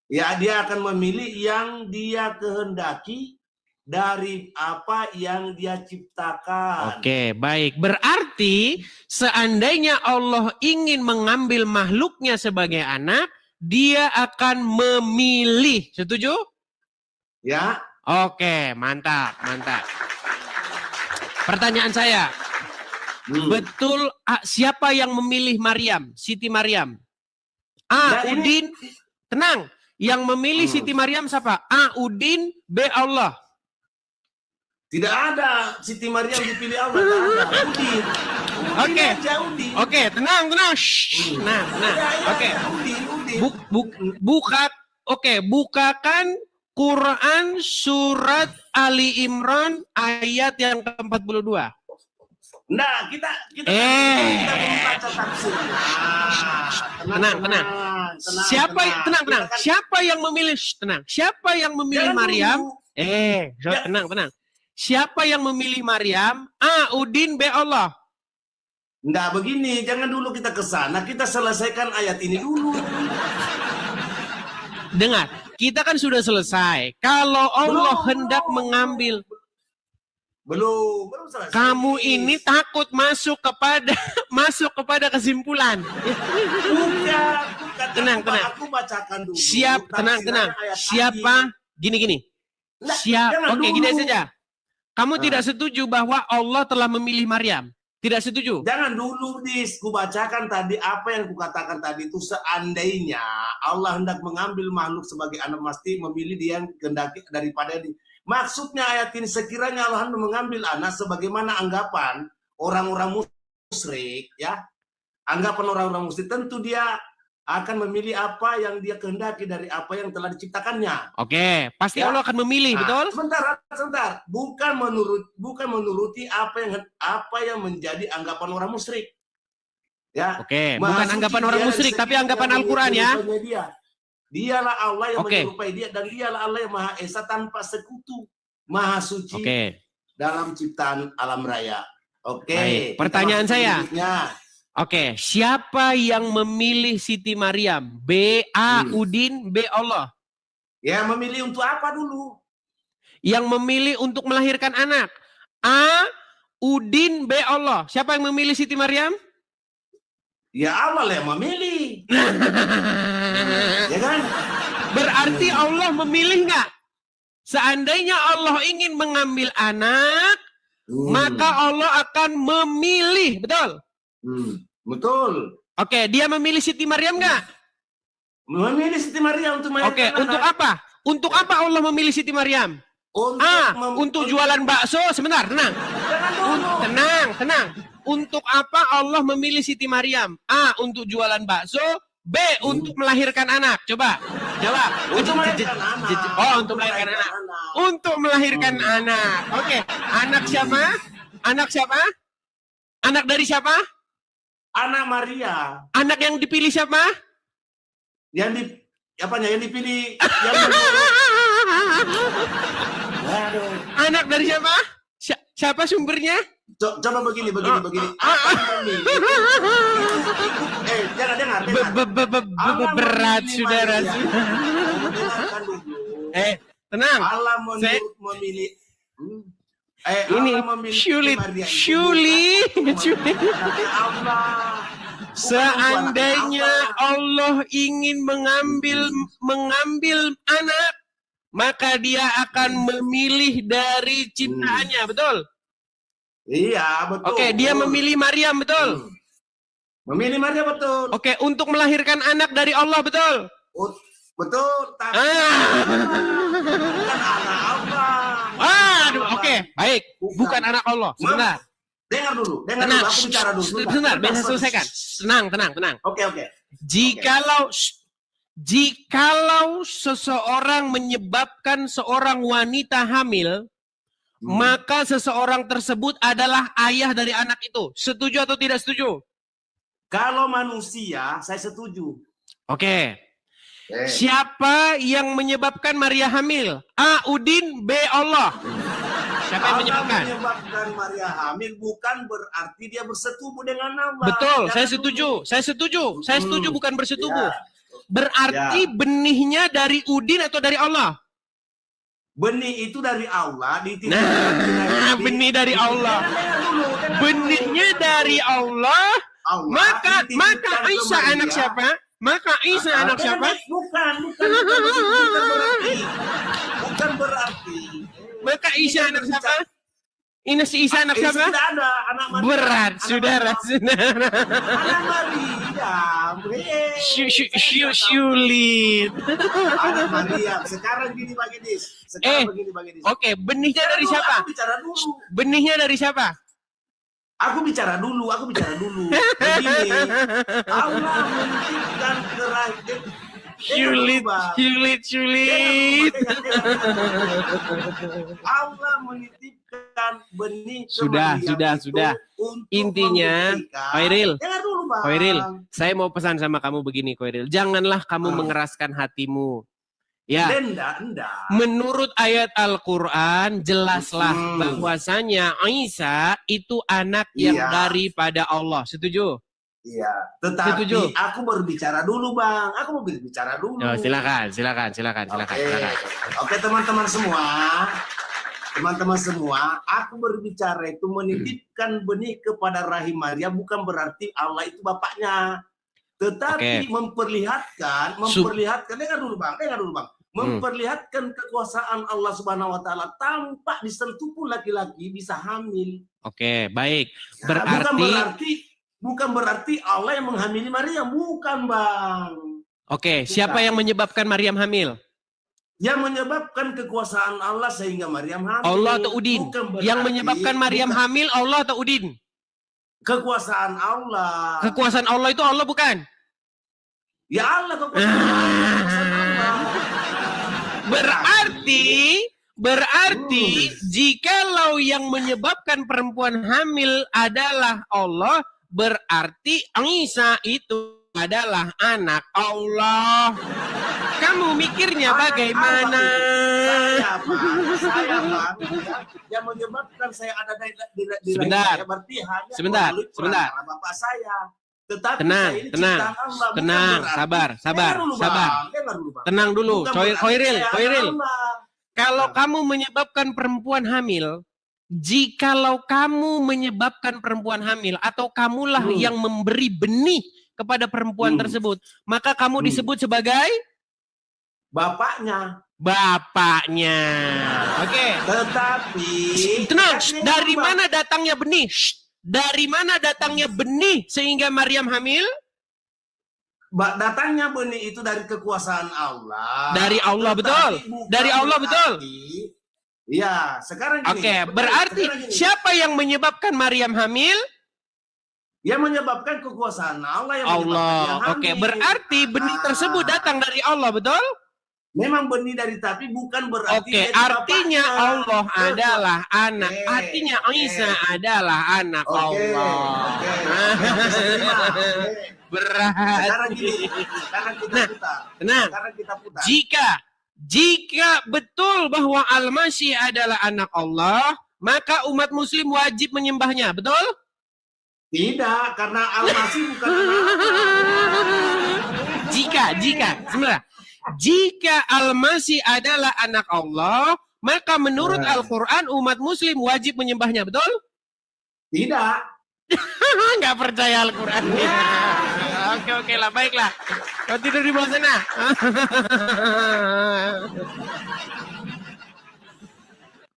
Ya, dia akan memilih yang dia kehendaki dari apa yang dia ciptakan. Oke, baik. Berarti seandainya Allah ingin mengambil makhluknya sebagai anak, dia akan memilih. Setuju? Ya, Oke, mantap, mantap. Pertanyaan saya, betul siapa yang memilih Maryam, Siti Maryam? A. Nah, ini- Udin, tenang. Yang memilih Siti Maryam siapa? A. Udin, B. Allah. tidak ada Siti Maryam dipilih Allah, tidak ada. Udin. Oke. Aja, Udin. Oke, tenang, tenang. Shh. Nah, Ya, ya, oke. ya, Udin. Bukakan Quran surat Ali Imran ayat yang ke-42. Nah, kita belum baca tafsirnya. Tenang. Siapa tenang. Siapa yang memilih tenang? Siapa yang memilih Maryam? Tenang. Siapa yang memilih Maryam? A. Udin, B. Allah. Nah, begini, jangan dulu kita ke sana, kita selesaikan ayat ini dulu. Dengar, kita kan sudah selesai. Kalau Allah Belum. hendak mengambil, Belum selesai. kamu ini takut masuk kepada kesimpulan. Bukan. Tenang. Aku bacakan dulu. Tenang. tafsiran ayat Siapa? tadi. Gini. Nah, jangan Oke, dulu. gini saja. Kamu tidak setuju bahwa Allah telah memilih Maryam? Tidak setuju? Jangan dulu, Dis. Ku bacakan tadi apa yang kukatakan tadi itu, seandainya Allah hendak mengambil makhluk sebagai anak, pasti memilih dia yang kehendaki daripada ini. Maksudnya ayat ini, sekiranya Allah hendak mengambil anak sebagaimana anggapan orang-orang musyrik, ya. Anggapan orang-orang musyrik, tentu dia akan memilih apa yang dia kehendaki dari apa yang telah diciptakannya. Oke, pasti Ya. Allah akan memilih, Nah, betul? Sebentar. Bukan menuruti apa yang menjadi anggapan orang musyrik. Ya. Oke, bukan Maha suci anggapan orang dia musyrik, dan tapi segala anggapan yang Al-Quran ya. menyerupai dia. Dialah Allah yang Oke. menyerupai dia, dan dialah Allah yang Maha Esa tanpa sekutu, Maha Suci Oke, dalam ciptaan alam raya. Oke. Baik, kita pertanyaan masuk ke saya. berikutnya. oke. Siapa yang memilih Siti Maryam? B. A. Udin, B. Allah. Ya, memilih untuk apa dulu? Yang memilih untuk melahirkan anak. A. Udin, B. Allah. Siapa yang memilih Siti Maryam? Ya Allah lah yang memilih. Ya kan? Berarti Allah memilih nggak? Seandainya Allah ingin mengambil anak, maka Allah akan memilih, betul? Betul. Oke, dia memilih Siti Maryam nggak? Memilih Siti Maryam untuk Oke, melahirkan untuk anak. apa? Untuk apa Allah memilih Siti Maryam? Untuk jualan bakso. Sebentar, tenang. Jangan dulu. Tenang. Untuk apa Allah memilih Siti Maryam? A. Untuk jualan bakso. B. Untuk melahirkan anak. Coba. Jawab. Untuk melahirkan anak. Oh, untuk melahirkan anak. Untuk melahirkan anak. Oke. Anak siapa? Anak dari siapa? Anak Maria. Anak yang dipilih siapa? Yang dipilih Waduh. Anak dari siapa? Siapa sumbernya? Coba begini. Apa yang memilih? Jangan dengar. Berat, Allah memilih saudara. Maria. Dengarkan dulu. Tenang. Allah memilih. Ini Allah memilih sulit. Maria itu Sulit. Tapi Allah. Seandainya Allah ingin mengambil anak, maka dia akan memilih dari ciptaannya, betul? Iya, betul. Oke, dia memilih Maryam, betul? Memilih Maria, betul. Oke, untuk melahirkan anak dari Allah, betul? Betul. Tapi bukan anak Allah. Aduh, oke, baik. Bukan anak Allah. Sebentar. Dengar dulu, Tenang. aku bicara dulu. Sebentar, biasa selesaikan. Tenang. Oke. Jikalau seseorang menyebabkan seorang wanita hamil, maka seseorang tersebut adalah ayah dari anak itu. Setuju atau tidak setuju? Kalau manusia, saya setuju. Oke. Siapa yang menyebabkan Maria hamil? A. Udin, B. Allah. Siapa yang Allah menyebabkan? menyebabkan Maria hamil bukan berarti dia bersetubuh dengan Allah. Betul, Jangan saya dulu. setuju. Saya setuju. Saya setuju bukan bersetubuh. Ya. Berarti Ya. benihnya dari Udin atau dari Allah? Benih itu dari Allah dititipkan Nah, benih dari Allah. Benihnya dari Allah, maka Isa anak siapa? Maka Isa anak siapa? Bukan berarti. Maka Isa anak siapa? Ini si Isa anak siapa? Tidak ada anak Maria. Berat, Anak saudara. Anak Maria. Sulit. Anak Maria. Sekarang gini Pak Gedis. Begini Pak Gedis. Oke, benihnya dari siapa? Aku bicara dulu. Benihnya dari siapa? Aku bicara dulu. Begini, Allah menitipkan kerahiman. Sulit. Allah menitipkan benih ke Sudah. Maryam itu untuk Intinya, membuktikan. Khairil. Dengar dulu, Bang. Khairil, saya mau pesan sama kamu begini, Khairil. Janganlah kamu mengeraskan hatimu. Ya, Enggak. menurut ayat Al-Quran, jelaslah bahwasanya Isa itu anak yang Iya. daripada Allah. Setuju? Iya, tetapi Setuju. aku berbicara dulu, Bang. Aku mau berbicara dulu. Oh, silakan. Oke, teman-teman semua, aku berbicara itu menitipkan benih kepada rahim Maria bukan berarti Allah itu bapaknya. Tetapi memperlihatkan, dengar dulu Bang. Memperlihatkan kekuasaan Allah Subhanahu wa taala tanpa disentuh pun laki-laki bisa hamil. Oke, baik. Nah, bukan berarti Allah yang menghamili Maryam, bukan Bang. Oke, siapa yang menyebabkan Maryam hamil? Yang menyebabkan kekuasaan Allah sehingga Maryam hamil. Allah atau Udin? Yang menyebabkan Maryam hamil Allah atau Udin? Kekuasaan Allah. Kekuasaan Allah itu Allah bukan? Ya Allah kekuasaan Allah. Berarti jikalau yang menyebabkan perempuan hamil adalah Allah, berarti Isa itu adalah anak Allah. Kamu mikirnya bagaimana? Saya Bang, yang menyebabkan saya ada di Sebentar. saya berarti hanya Sebentar. melalui perantara bapak saya. Tetapi Tenang, saya ini tenang, ciptaan Allah, bukan tenang, berarti- sabar. Dengar dulu, Bang. Tenang dulu, Bukan berarti Khairil. saya anak Allah. Kalau kamu menyebabkan perempuan hamil, jikalau kamu menyebabkan perempuan hamil atau kamulah yang memberi benih kepada perempuan tersebut, maka kamu disebut sebagai Bapaknya. Oke. Tetapi Tenang, dari mana datangnya benih? Dari mana datangnya benih sehingga Maryam hamil? Datangnya benih itu dari kekuasaan Allah. Dari Allah, Tetapi betul. bukan Dari Allah, betul. berarti- Iya, sekarang gini. Oke, berarti sekarang gini. siapa yang menyebabkan Maryam hamil? Yang menyebabkan kekuasaan Allah yang menyebabkan dia Allah. hamil. Oke, berarti benih tersebut datang dari Allah, betul? Memang benih dari tapi bukan berarti Oke, dia artinya bapaknya. Allah adalah anak. Oke, Artinya oke. Isa adalah anak Oke, Allah. oke, bisa terima, oke. Berat. Sekarang gini, sekarang kita putar. Tenang. Sekarang kita putar. Jika betul bahwa Al-Masih adalah anak Allah, maka umat muslim wajib menyembahnya, betul? Tidak, karena Al-Masih bukan anak Allah. Sebenarnya, jika Al-Masih adalah anak Allah, maka menurut Al-Quran umat muslim wajib menyembahnya, betul? Tidak. Nggak percaya Al-Quran. Oke lah, baiklah. Kau tidur di bawah sana.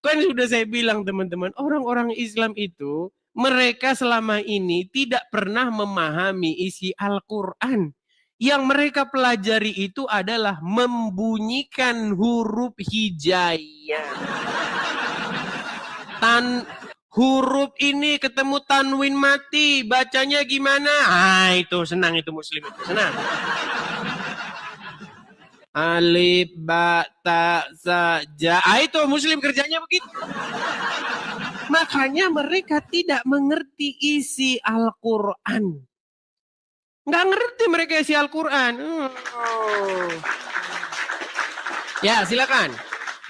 Kan sudah saya bilang teman-teman, orang-orang Islam itu mereka selama ini tidak pernah memahami isi Al-Quran. Yang mereka pelajari itu adalah membunyikan huruf hijaiyah. Huruf ini ketemu tanwin mati, bacanya gimana? Ah, itu senang itu muslim itu, senang. Alif, ba, ta, sa, ja. Ah, itu muslim kerjanya begitu. Makanya mereka tidak mengerti isi Al-Quran. Nggak ngerti mereka isi Al-Quran. Ya, silakan.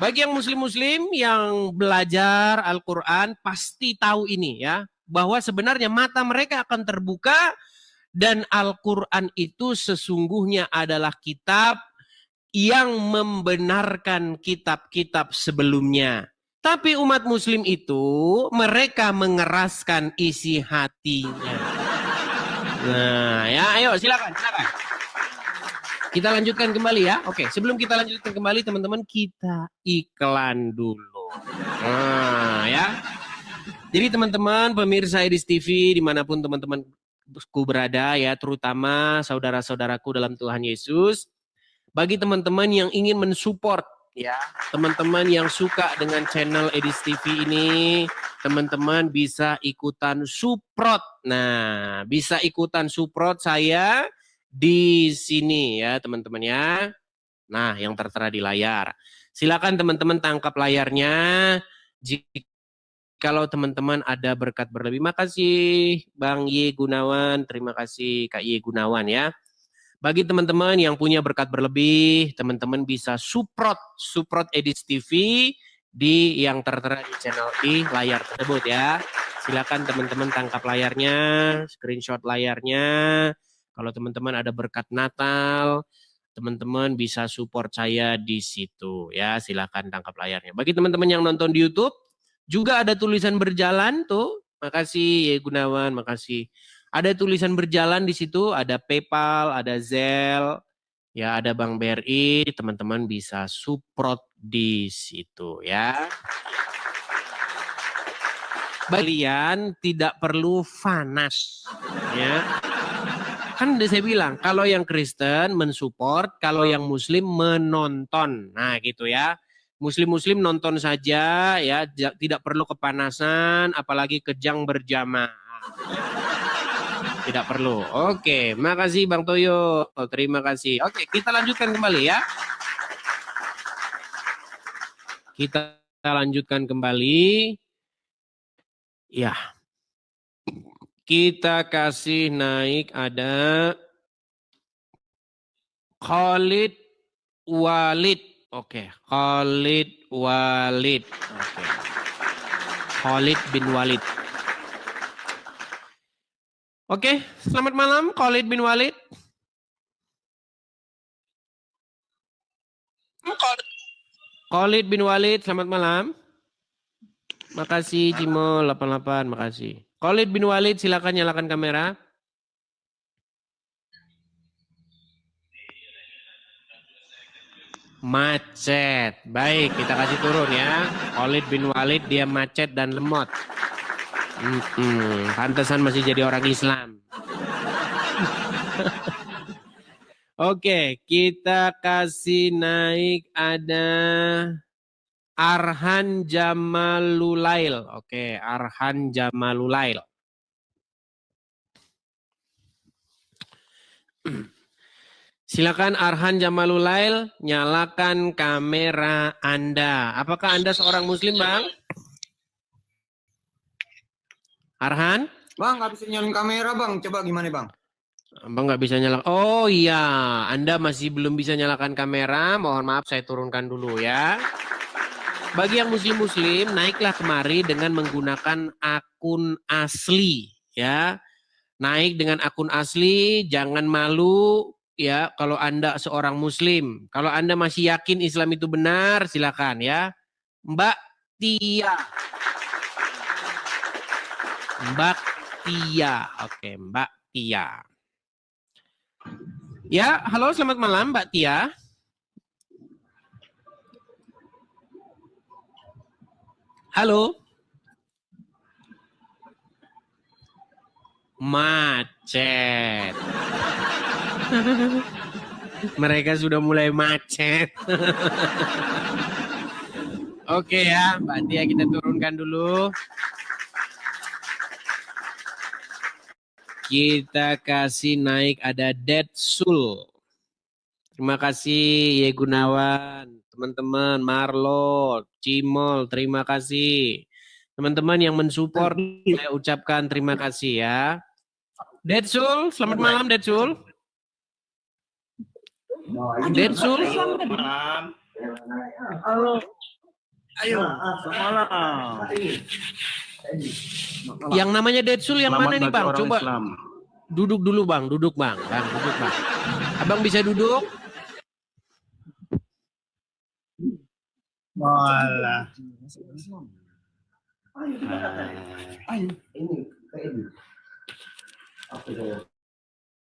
Bagi yang muslim-muslim yang belajar Al-Quran pasti tahu ini ya. Bahwa sebenarnya mata mereka akan terbuka dan Al-Quran itu sesungguhnya adalah kitab yang membenarkan kitab-kitab sebelumnya. Tapi umat muslim itu mereka mengeraskan isi hatinya. Nah ya ayo silakan. Kita lanjutkan kembali ya. Oke, sebelum kita lanjutkan kembali teman-teman, kita iklan dulu. Nah ya. Jadi teman-teman pemirsa Edis TV dimanapun teman-temanku berada ya, terutama saudara-saudaraku dalam Tuhan Yesus. Bagi teman-teman yang ingin mensupport ya, teman-teman yang suka dengan channel Edis TV ini, teman-teman bisa ikutan support. Nah, bisa ikutan support saya di sini ya teman-teman ya. Nah yang tertera di layar. Silakan teman-teman tangkap layarnya. Kalau teman-teman ada berkat berlebih. Makasih Bang Y Gunawan. Terima kasih Kak Y Gunawan ya. Bagi teman-teman yang punya berkat berlebih, teman-teman bisa support Edis TV di yang tertera di channel di layar tersebut ya. Silakan teman-teman tangkap layarnya, screenshot layarnya. Kalau teman-teman ada berkat Natal, teman-teman bisa support saya di situ ya. Silakan tangkap layarnya. Bagi teman-teman yang nonton di YouTube, juga ada tulisan berjalan tuh. Makasih ya Gunawan, makasih. Ada tulisan berjalan di situ, ada PayPal, ada Zelle, ya ada Bank BRI. Teman-teman bisa support di situ ya. Kalian tidak perlu fanas ya. Kan udah saya bilang, kalau yang Kristen mensupport, kalau yang Muslim menonton. Nah gitu ya. Muslim-Muslim nonton saja ya, tidak perlu kepanasan, apalagi kejang berjamaah. Tidak perlu. Oke, makasih Bang Toyo. Terima kasih. Oke, kita lanjutkan kembali ya. Kita lanjutkan kembali. Ya. Kita kasih naik ada Khalid Walid. Oke, Khalid Walid. Oke. Khalid bin Walid. Oke, selamat malam Khalid bin Walid. Khalid bin Walid, selamat malam. Makasih Cimo 88, makasih. Khalid bin Walid, silakan nyalakan kamera. Macet. Baik, kita kasih turun ya. Khalid bin Walid dia macet dan lemot. Pantesan masih jadi orang Islam. Oke, kita kasih naik ada Arhan Jamalulail. Oke, Arhan Jamalulail. Silakan Arhan Jamalulail, nyalakan kamera Anda. Apakah Anda seorang Muslim, Bang? Arhan? Bang, nggak bisa nyalain kamera, Bang. Coba gimana, Bang? Bang nggak bisa nyalakan. Oh iya, Anda masih belum bisa nyalakan kamera. Mohon maaf, saya turunkan dulu ya. Bagi yang muslim-muslim, naiklah kemari dengan menggunakan akun asli ya. Naik dengan akun asli, jangan malu ya kalau Anda seorang muslim. Kalau Anda masih yakin Islam itu benar, silakan ya. Mbak Tia. Mbak Tia. Oke, Mbak Tia. Ya, halo selamat malam Mbak Tia. Halo. Macet. Mereka sudah mulai macet. Oke ya, Mbak Tia kita turunkan dulu. Kita kasih naik ada Detsul. Terima kasih Ye Gunawan. Teman-teman Marlo, Cimol, terima kasih. Teman-teman yang mensupport, saya ucapkan terima kasih ya. Detsul, selamat malam Detsul. Detsul. Malam. Halo. Ayo, semalam. Yang namanya Detsul yang mana nih Bang? Coba Islam. duduk dulu Bang, duduk Bang. Bang, duduk Bang. Abang bisa duduk? Malah.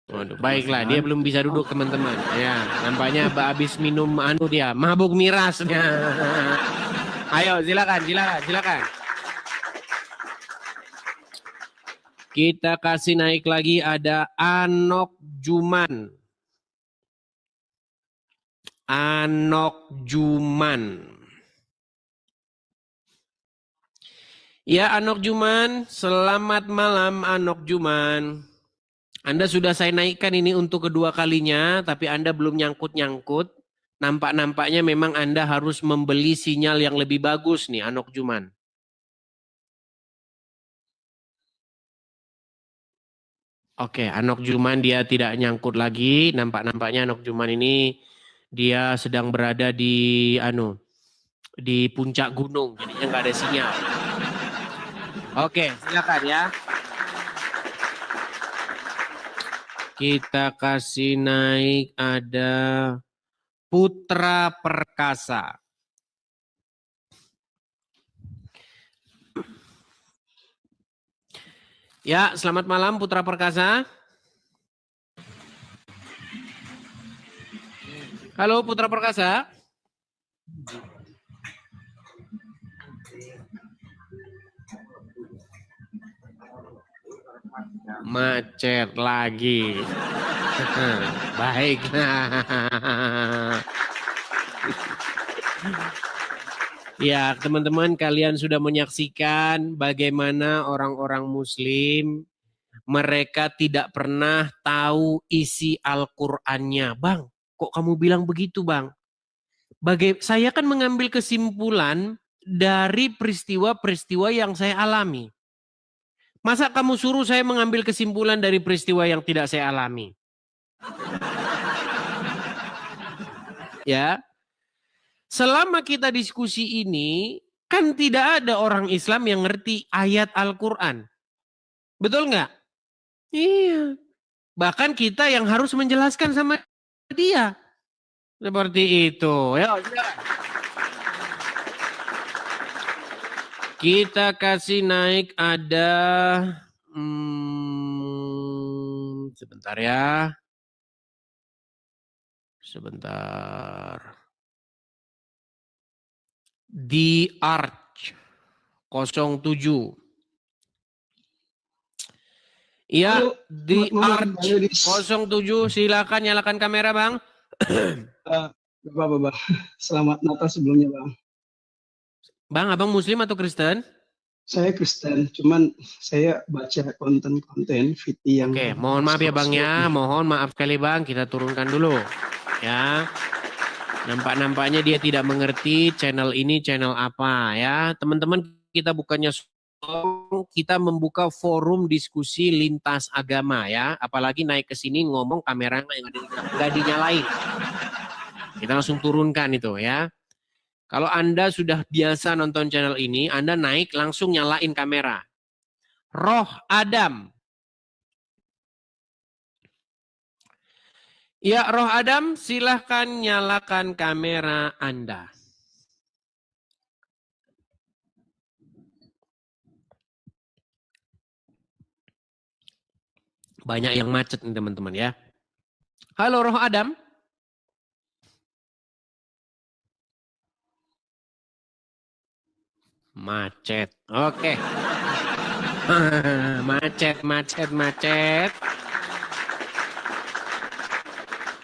Waduh, baiklah, dia belum bisa duduk teman-teman. Ya, nampaknya habis minum anu dia, mabuk mirasnya. Ayo, silakan. Kita kasih naik lagi ada Anok Juman. Ya, Anok Juman, selamat malam Anok Juman. Anda sudah saya naikkan ini untuk kedua kalinya, tapi Anda belum nyangkut-nyangkut. Nampak-nampaknya memang Anda harus membeli sinyal yang lebih bagus nih, Anok Juman. Oke, Anok Juman dia tidak nyangkut lagi. Nampak-nampaknya Anok Juman ini dia sedang berada di di puncak gunung, jadinya nggak ada sinyal. Oke, silakan ya. Kita kasih naik ada Putra Perkasa. Ya, selamat malam Putra Perkasa. Halo Putra Perkasa. Macet lagi. Baiklah. Ya, teman-teman, kalian sudah menyaksikan bagaimana orang-orang Muslim mereka tidak pernah tahu isi Al-Qur'annya. Bang, kok kamu bilang begitu, Bang? Saya kan mengambil kesimpulan dari peristiwa-peristiwa yang saya alami. Masa kamu suruh saya mengambil kesimpulan dari peristiwa yang tidak saya alami? Ya. Selama kita diskusi ini, kan tidak ada orang Islam yang ngerti ayat Al-Quran. Betul nggak? Iya. Bahkan kita yang harus menjelaskan sama dia. Seperti itu. Ya, kita kasih naik ada... sebentar ya. Sebentar. Di Arch 07. Iya, di Arch 07. Silakan nyalakan kamera, Bang. Bapak, selamat Natal sebelumnya, Bang. Bang, Abang Muslim atau Kristen? Saya Kristen, cuman saya baca konten-konten VT yang... Oke, mohon maaf ya Bang ya, mohon maaf sekali Bang, kita turunkan dulu. Ya. Nampaknya dia tidak mengerti channel ini channel apa ya. Teman-teman, kita bukannya kita membuka forum diskusi lintas agama ya. Apalagi naik ke sini ngomong kamera yang ada nggak dinyalain. Kita langsung turunkan itu ya. Kalau Anda sudah biasa nonton channel ini, Anda naik langsung nyalain kamera. Roh Adam. Ya, Roh Adam, silahkan nyalakan kamera Anda. Banyak yang macet nih teman-teman ya. Halo Roh Adam. Macet. Oke. Macet.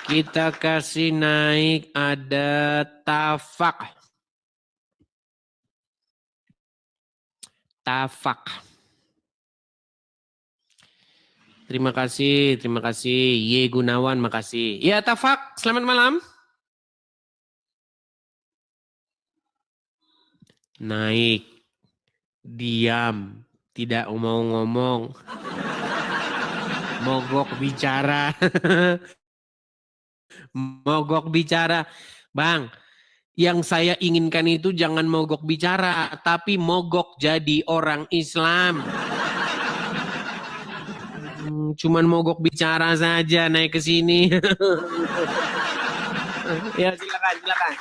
Kita kasih naik ada Tafak. Terima kasih. Ye Gunawan, makasih. Ya Tafak, selamat malam. Naik. Diam. Tidak mau ngomong. Mogok bicara. Bang, Yang saya inginkan itu jangan mogok bicara, tapi mogok jadi orang Islam. Cuman mogok bicara saja naik ke sini. Ya silakan.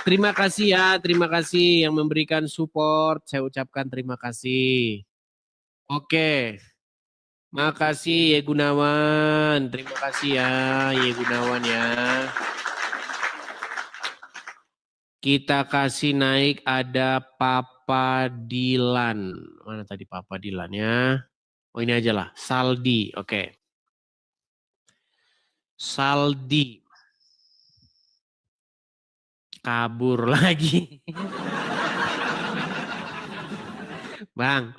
Terima kasih ya, terima kasih yang memberikan support. Saya ucapkan terima kasih. Oke. Makasih Ye Gunawan. Terima kasih ya Ye Gunawan ya. Kita kasih naik ada Papa Dilan. Mana tadi Papa Dilan ya? Oh ini aja lah. Saldi. Oke. Saldi. Kabur lagi. Bang.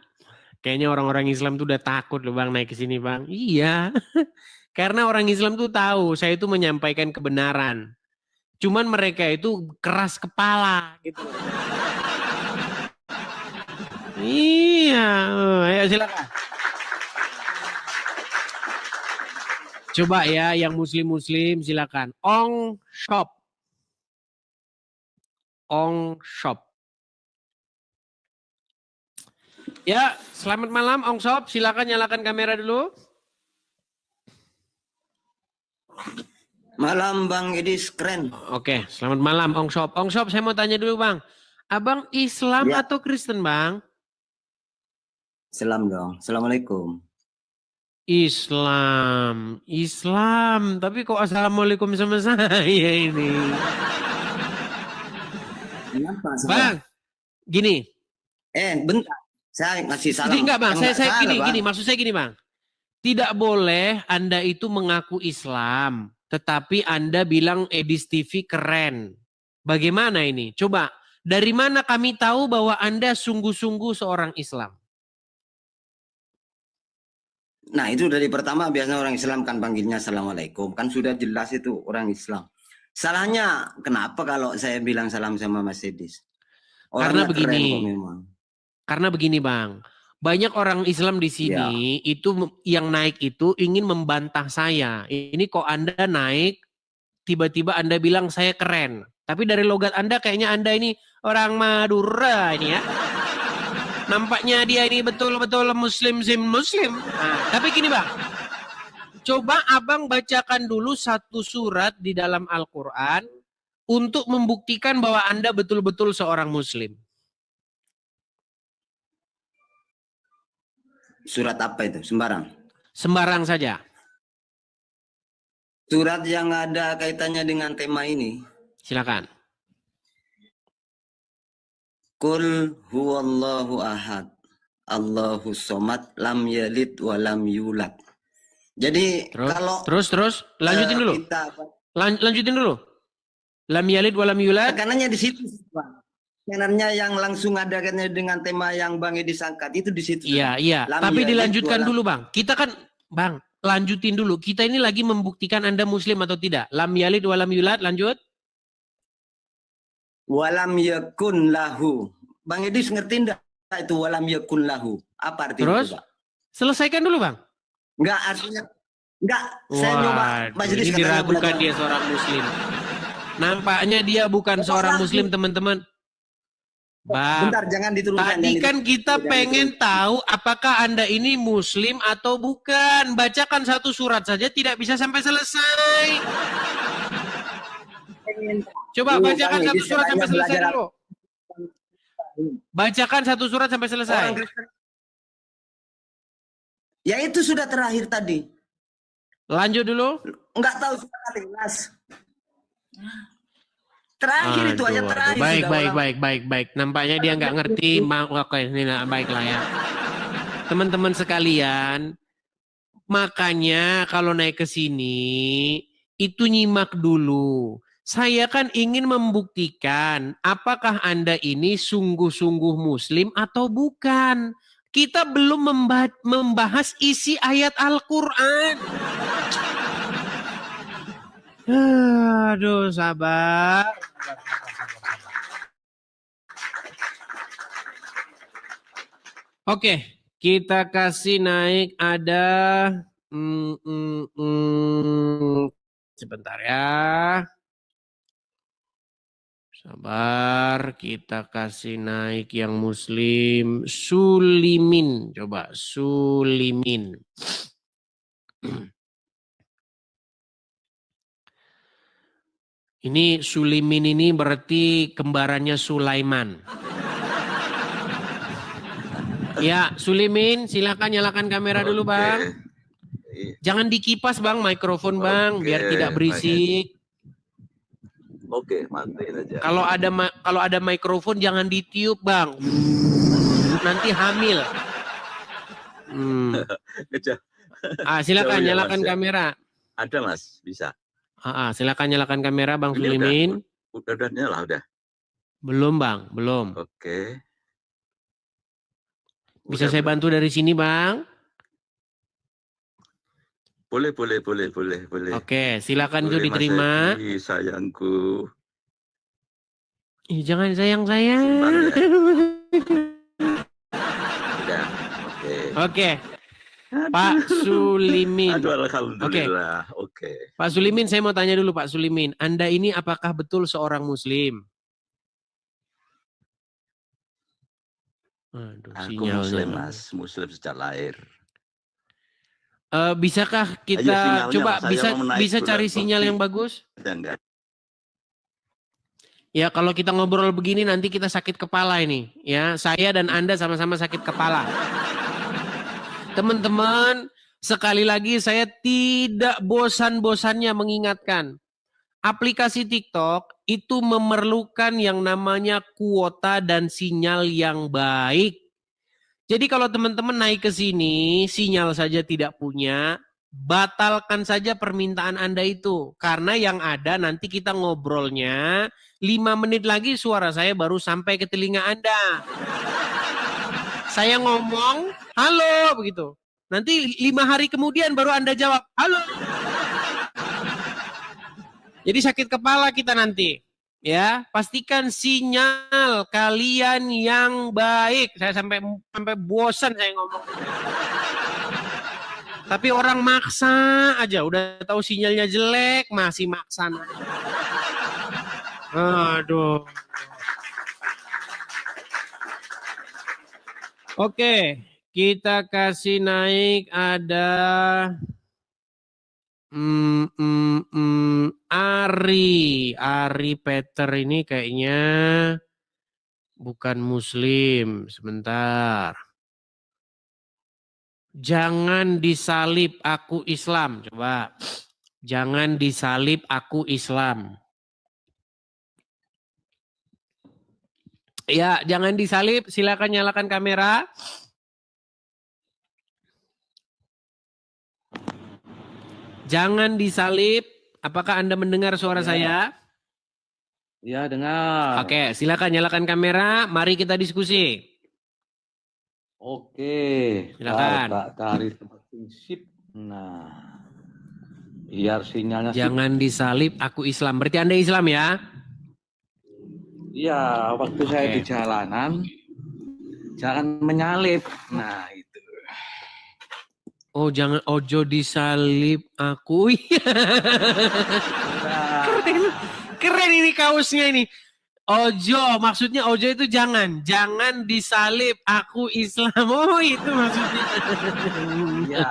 Kayaknya orang-orang Islam tuh udah takut loh Bang naik ke sini Bang. Iya. Karena orang Islam tuh tahu saya itu menyampaikan kebenaran. Cuman mereka itu keras kepala gitu. Iya, ayo silakan. Coba ya yang muslim-muslim silakan. Ong shop. Ong shop. Ya, selamat malam Ong shop. Silakan nyalakan kamera dulu. Malam Bang Edis, keren. Oke, selamat malam Ong shop. Ong shop, saya mau tanya dulu Bang. Abang Islam Ya. atau Kristen Bang? Salam dong. Assalamualaikum. Islam. Tapi kok assalamualaikum sama saya ini? Kenapa? Bang, gini. Bentar. Saya ngasih salam. Enggak Bang, saya salah, gini, maksud saya gini Bang. Tidak boleh Anda itu mengaku Islam, tetapi Anda bilang Edis TV keren. Bagaimana ini? Coba, dari mana kami tahu bahwa Anda sungguh-sungguh seorang Islam? Nah itu dari pertama biasanya orang Islam kan panggilnya Assalamualaikum. Kan sudah jelas itu orang Islam. Salahnya kenapa kalau saya bilang salam sama Mas Edis? Karena Orangnya keren begini. kok memang. Karena begini Bang, banyak orang Islam di sini itu yang naik itu ingin membantah saya. Ini kok Anda naik, tiba-tiba Anda bilang saya keren. Tapi dari logat Anda kayaknya Anda ini orang Madura ini ya. Nampaknya dia ini betul-betul muslim. Nah, tapi gini Bang, coba Abang bacakan dulu satu surat di dalam Al-Quran untuk membuktikan bahwa Anda betul-betul seorang muslim. Surat apa itu? Sembarang. Sembarang saja. Surat yang ada kaitannya dengan tema ini. Silakan. Qul huwallahu ahad. Allahu somad lam yalid wa lam yulad. Jadi Terus lanjutin dulu. Lanjutin dulu. Lam yalid wa lam yulad. Tekanannya di situ, Pak. Sebenarnya yang langsung ada kaitannya dengan tema yang Bang Edi angkat itu di situ. Iya. Tapi dilanjutkan dulu Bang. Kita kan Bang, lanjutin dulu. Kita ini lagi membuktikan Anda muslim atau tidak. Lam yalid wa lam yulad, lanjut. Walam yakun lahu. Bang Edi ngerti enggak itu walam yakun lahu? Apa artinya Terus? itu, Pak? Selesaikan dulu Bang. Enggak artinya. Enggak, saya nyoba. Waduh, ini diragukan dia seorang muslim. Nampaknya dia bukan seorang muslim teman-teman. Bang, bentar, jangan diteruskan. tadi kan kita pengen tahu apakah Anda ini muslim atau bukan. Bacakan satu surat saja tidak bisa sampai selesai. Coba bacakan satu surat sampai selesai dulu. Bacakan satu surat sampai selesai. Ya itu sudah terakhir tadi. Lanjut dulu. Enggak tahu sudah kelas. Terakhir itu ayat terakhir. Baik. Nampaknya dia nggak ngerti. Oke, ini baiklah ya. Teman-teman sekalian, makanya kalau naik ke sini itu nyimak dulu. Saya kan ingin membuktikan apakah Anda ini sungguh-sungguh muslim atau bukan. Kita belum membahas isi ayat Al-Quran. Aduh, sabar. Oke, kita kasih naik ada sebentar ya. Sabar, kita kasih naik yang muslim. Sulimin, coba Sulimin. Ini Sulimin ini berarti kembarannya Sulaiman. Ya, Sulimin, silakan nyalakan kamera dulu, Bang. Jangan dikipas, Bang, mikrofon, Bang, biar tidak berisik. Oke, matiin aja. Kalau ada mikrofon jangan ditiup, Bang. Nanti hamil. Silakan Jauh ya, nyalakan Mas, ya? kamera. Ada Mas, bisa. Silakan nyalakan kamera, Bang Ini Sulimin. Udah nyala udah. Belum, Bang, belum. Oke. Bisa Udah, saya bantu dari sini, Bang? Boleh. Oke, silakan itu Boleh, Mas diterima. Edi, sayangku. Jangan sayang-sayang. Simpan ya. Udah, oke. Oke. Pak Sulimin. Aduh, alhamdulillah. Oke. Pak Sulimin, saya mau tanya dulu, Pak Sulimin. Anda ini apakah betul seorang Muslim? Aduh, Aku sinyalnya. Muslim, Mas. Muslim sejak lahir. Bisakah Ayo, kita sinyalnya, coba Mas, saya mau naik bisa dulu. cari sinyal yang bagus? Enggak. Ya, kalau kita ngobrol begini nanti kita sakit kepala ini. Ya, saya dan Anda sama-sama sakit kepala. Teman-teman, sekali lagi saya tidak bosan-bosannya mengingatkan. Aplikasi TikTok itu memerlukan yang namanya kuota dan sinyal yang baik. Jadi kalau teman-teman naik ke sini, sinyal saja tidak punya, batalkan saja permintaan Anda itu. Karena yang ada nanti kita ngobrolnya, 5 menit lagi suara saya baru sampai ke telinga Anda. Saya ngomong, halo, begitu. Nanti 5 hari kemudian baru Anda jawab, halo. Jadi sakit kepala kita nanti. Ya, pastikan sinyal kalian yang baik. Saya sampai bosan saya ngomong. Tapi orang maksa aja, udah tahu sinyalnya jelek, masih maksa. Aduh. Oke, kita kasih naik ada Ari Peter ini kayaknya bukan Muslim. Sebentar. Jangan disalib aku Islam. Coba. Jangan disalib aku Islam. Ya, jangan disalib. Silakan nyalakan kamera. Jangan disalib. Apakah Anda mendengar suara saya? Ya, dengar. Oke, silakan nyalakan kamera. Mari kita diskusi. Oke. Silakan. Cari tempat prinsip. Nah, biar sinyalnya. Jangan disalib aku Islam. Berarti Anda Islam ya? Iya, waktu saya di jalanan, jangan menyalip. Nah, itu. Oh, jangan ojo disalib aku. Keren ini kaosnya ini. Ojo, maksudnya ojo itu jangan. Jangan disalib aku Islam. Oh, itu maksudnya. Ya.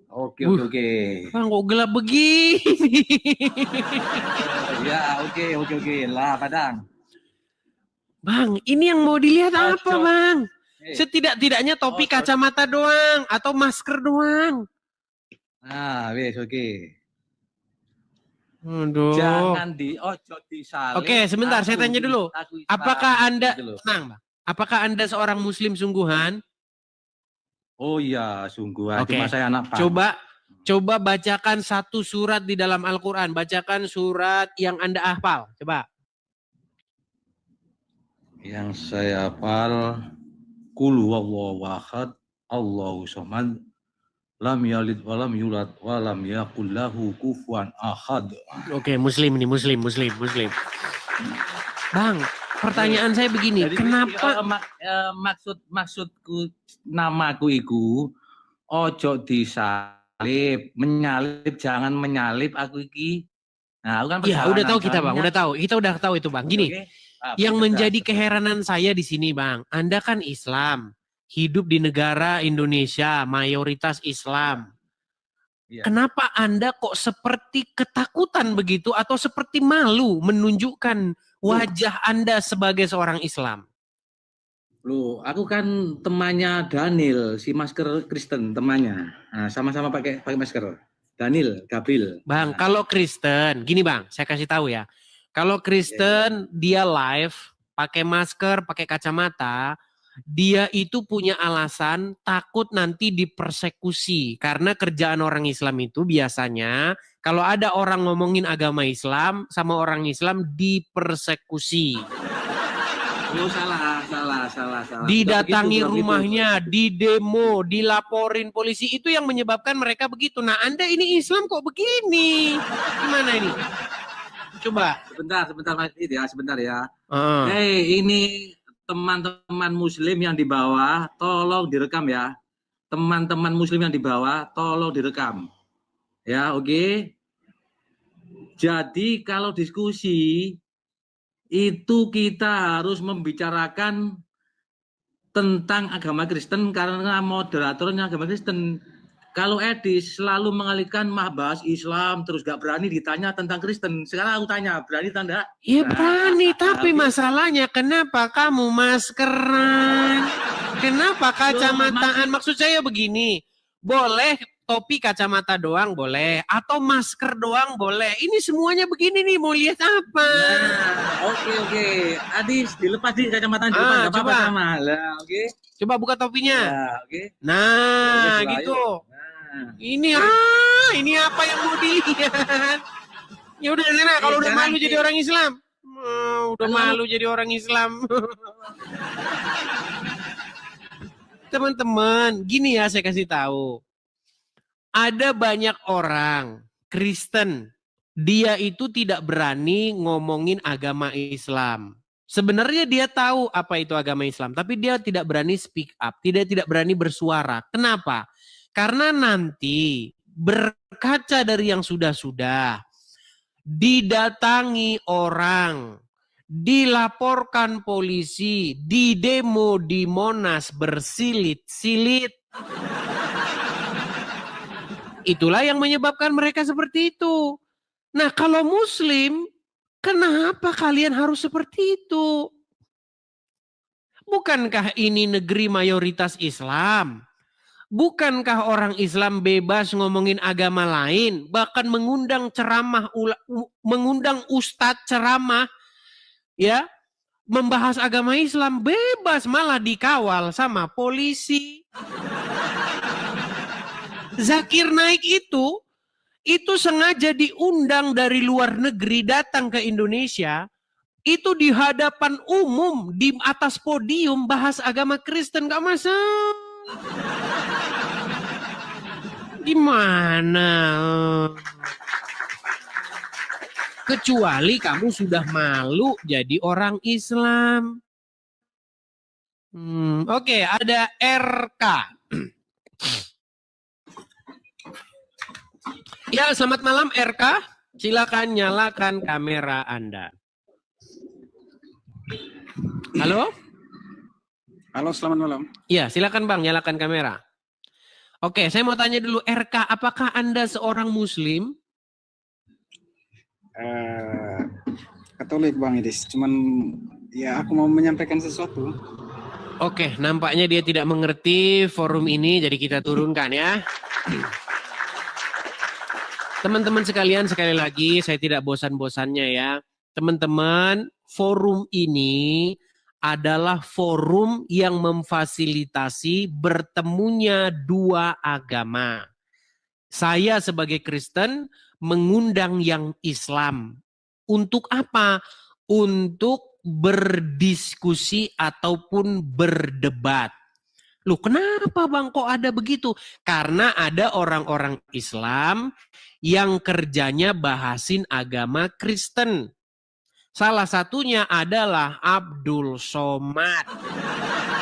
Oke. Oke. Bang, kok gelap begini? Ya, oke. Lah, Padang. Bang, ini yang mau dilihat apa, Bang? Setidak-tidaknya topi kacamata doang atau masker doang. Nah, wes oke. Aduh. Jangan ojo disalib. Oke, sebentar saya tanya dulu. Apakah Anda gitu tenang, Bang? Apakah Anda seorang Muslim sungguhan? Oh iya, sungguh. Oke. Cuma saya anak Pak. Coba bacakan satu surat di dalam Al-Quran. Bacakan surat yang Anda hafal. Coba. Yang saya hafal, Qul huwallahu ahad, Allahu samad, lam yalid walam yulad walam yakul lahu kufuwan ahad. Oke, Muslim ini, Muslim. Bang, pertanyaan saya begini, Jadi, kenapa maksudku namaku iku ojo disalib, menyalip, jangan menyalip aku iki. Nah, aku kan Ya, udah tahu kita, Bang. masalahnya- Udah tahu. Kita udah tahu itu, Bang. Gini, Oke. Ah, yang tegas, menjadi tegas. keheranan saya di sini, Bang. Anda kan Islam. Hidup di negara Indonesia, mayoritas Islam. Iya. Kenapa Anda kok seperti ketakutan begitu atau seperti malu menunjukkan wajah Anda sebagai seorang Islam? Loh, aku kan temannya Daniel, si masker Kristen temannya. Nah, sama-sama pakai masker. Daniel, Gabriel. Bang, kalau Kristen, gini Bang, saya kasih tahu ya. Kalau Kristen dia live pakai masker, pakai kacamata, dia itu punya alasan takut nanti dipersekusi. Karena kerjaan orang Islam itu biasanya kalau ada orang ngomongin agama Islam sama orang Islam dipersekusi. Oh, salah. Didatangi Bukan begitu. rumahnya, di demo, dilaporin polisi. Itu yang menyebabkan mereka begitu. Nah, Anda ini Islam kok begini? Gimana ini? Coba. Sebentar ya. Hei, ini teman-teman muslim yang di bawah, tolong direkam ya. Teman-teman muslim yang di bawah, tolong direkam. Ya, oke. Jadi kalau diskusi itu kita harus membicarakan tentang agama Kristen karena moderatornya agama Kristen. Kalau Edis selalu mengalihkan bahas Islam terus gak berani ditanya tentang Kristen. Sekarang aku tanya, berani tanda? Ya berani, tapi masalahnya kenapa kamu maskeran? Kenapa kacamataan? Maksud saya begini, boleh topi kacamata doang boleh, atau masker doang boleh. Ini semuanya begini nih, mau lihat apa? Nah, oke. Adis, dilepas di kacamata di depan, coba. sama. Lah, oke. Coba buka topinya. Ya, oke. Nah, Oke, gitu. Nah. Ini apa yang mau dilihat? Ya udah, Nena, kalau udah malu jadi orang Islam. Udah malu jadi orang Islam. Teman-teman, gini ya saya kasih tahu. Ada banyak orang Kristen, dia itu tidak berani ngomongin agama Islam. Sebenarnya dia tahu apa itu agama Islam, tapi dia tidak berani speak up, tidak berani bersuara. Kenapa? Karena nanti berkaca dari yang sudah-sudah, didatangi orang, dilaporkan polisi, di demo di Monas bersilit-silit. Itulah yang menyebabkan mereka seperti itu. Nah, kalau Muslim, kenapa kalian harus seperti itu? Bukankah ini negeri mayoritas Islam? Bukankah orang Islam bebas ngomongin agama lain, bahkan mengundang ceramah, mengundang ustadz ceramah, ya, membahas agama Islam bebas, malah dikawal sama polisi. Zakir Naik itu sengaja diundang dari luar negeri datang ke Indonesia, itu di hadapan umum di atas podium bahas agama Kristen, gak masalah. Gimana? Kecuali kamu sudah malu jadi orang Islam. Oke, ada RK. Ya, selamat malam RK. Silakan nyalakan kamera Anda. Halo? Halo, selamat malam. Iya, silakan Bang, nyalakan kamera. Oke, saya mau tanya dulu, RK, apakah Anda seorang Muslim? Katolik Bang Idis, cuman ya aku mau menyampaikan sesuatu. Oke, nampaknya dia tidak mengerti forum ini, jadi kita turunkan ya. Teman-teman sekalian, sekali lagi saya tidak bosan-bosannya ya. Teman-teman, forum ini adalah forum yang memfasilitasi bertemunya dua agama. Saya sebagai Kristen mengundang yang Islam. Untuk apa? Untuk berdiskusi ataupun berdebat. Loh, kenapa Bang kok ada begitu? Karena ada orang-orang Islam yang kerjanya bahasin agama Kristen. Salah satunya adalah Abdul Somad.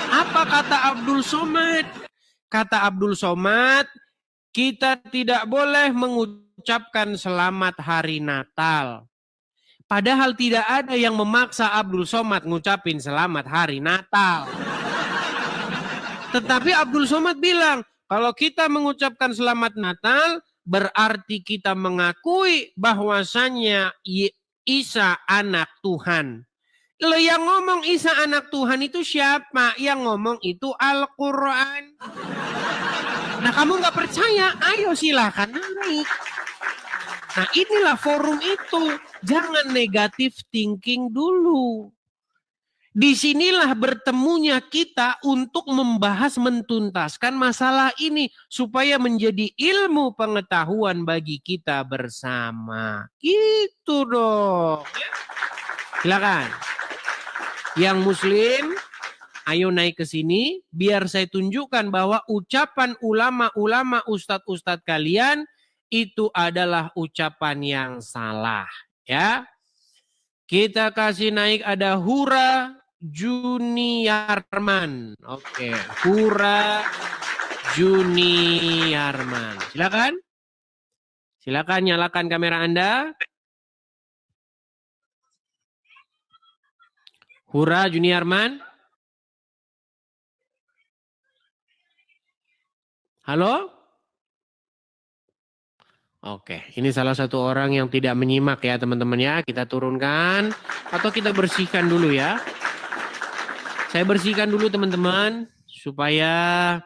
Apa kata Abdul Somad? Kata Abdul Somad, kita tidak boleh mengucapkan mengucapkan selamat hari Natal. Padahal tidak ada yang memaksa Abdul Somad ngucapin selamat hari Natal. Tetapi Abdul Somad bilang, kalau kita mengucapkan selamat Natal, berarti kita mengakui bahwasannya Isa anak Tuhan. Lo yang ngomong Isa anak Tuhan itu siapa? Yang ngomong itu Al-Quran. Nah kamu nggak percaya? Ayo silahkan naik. Nah inilah forum itu. Jangan negatif thinking dulu. Disinilah bertemunya kita untuk membahas mentuntaskan masalah ini. Supaya menjadi ilmu pengetahuan bagi kita bersama. Gitu dong. Silakan. Yang muslim, ayo naik ke sini. Biar saya tunjukkan bahwa ucapan ulama-ulama ustadz-ustadz kalian itu adalah ucapan yang salah. Ya, kita kasih naik ada Hura Juniarman. Oke, Hura Juniarman. Silakan. Silakan nyalakan kamera Anda. Hura Juniarman. Halo? Oke, ini salah satu orang yang tidak menyimak ya teman-teman ya. Kita turunkan atau kita bersihkan dulu ya. Saya bersihkan dulu teman-teman supaya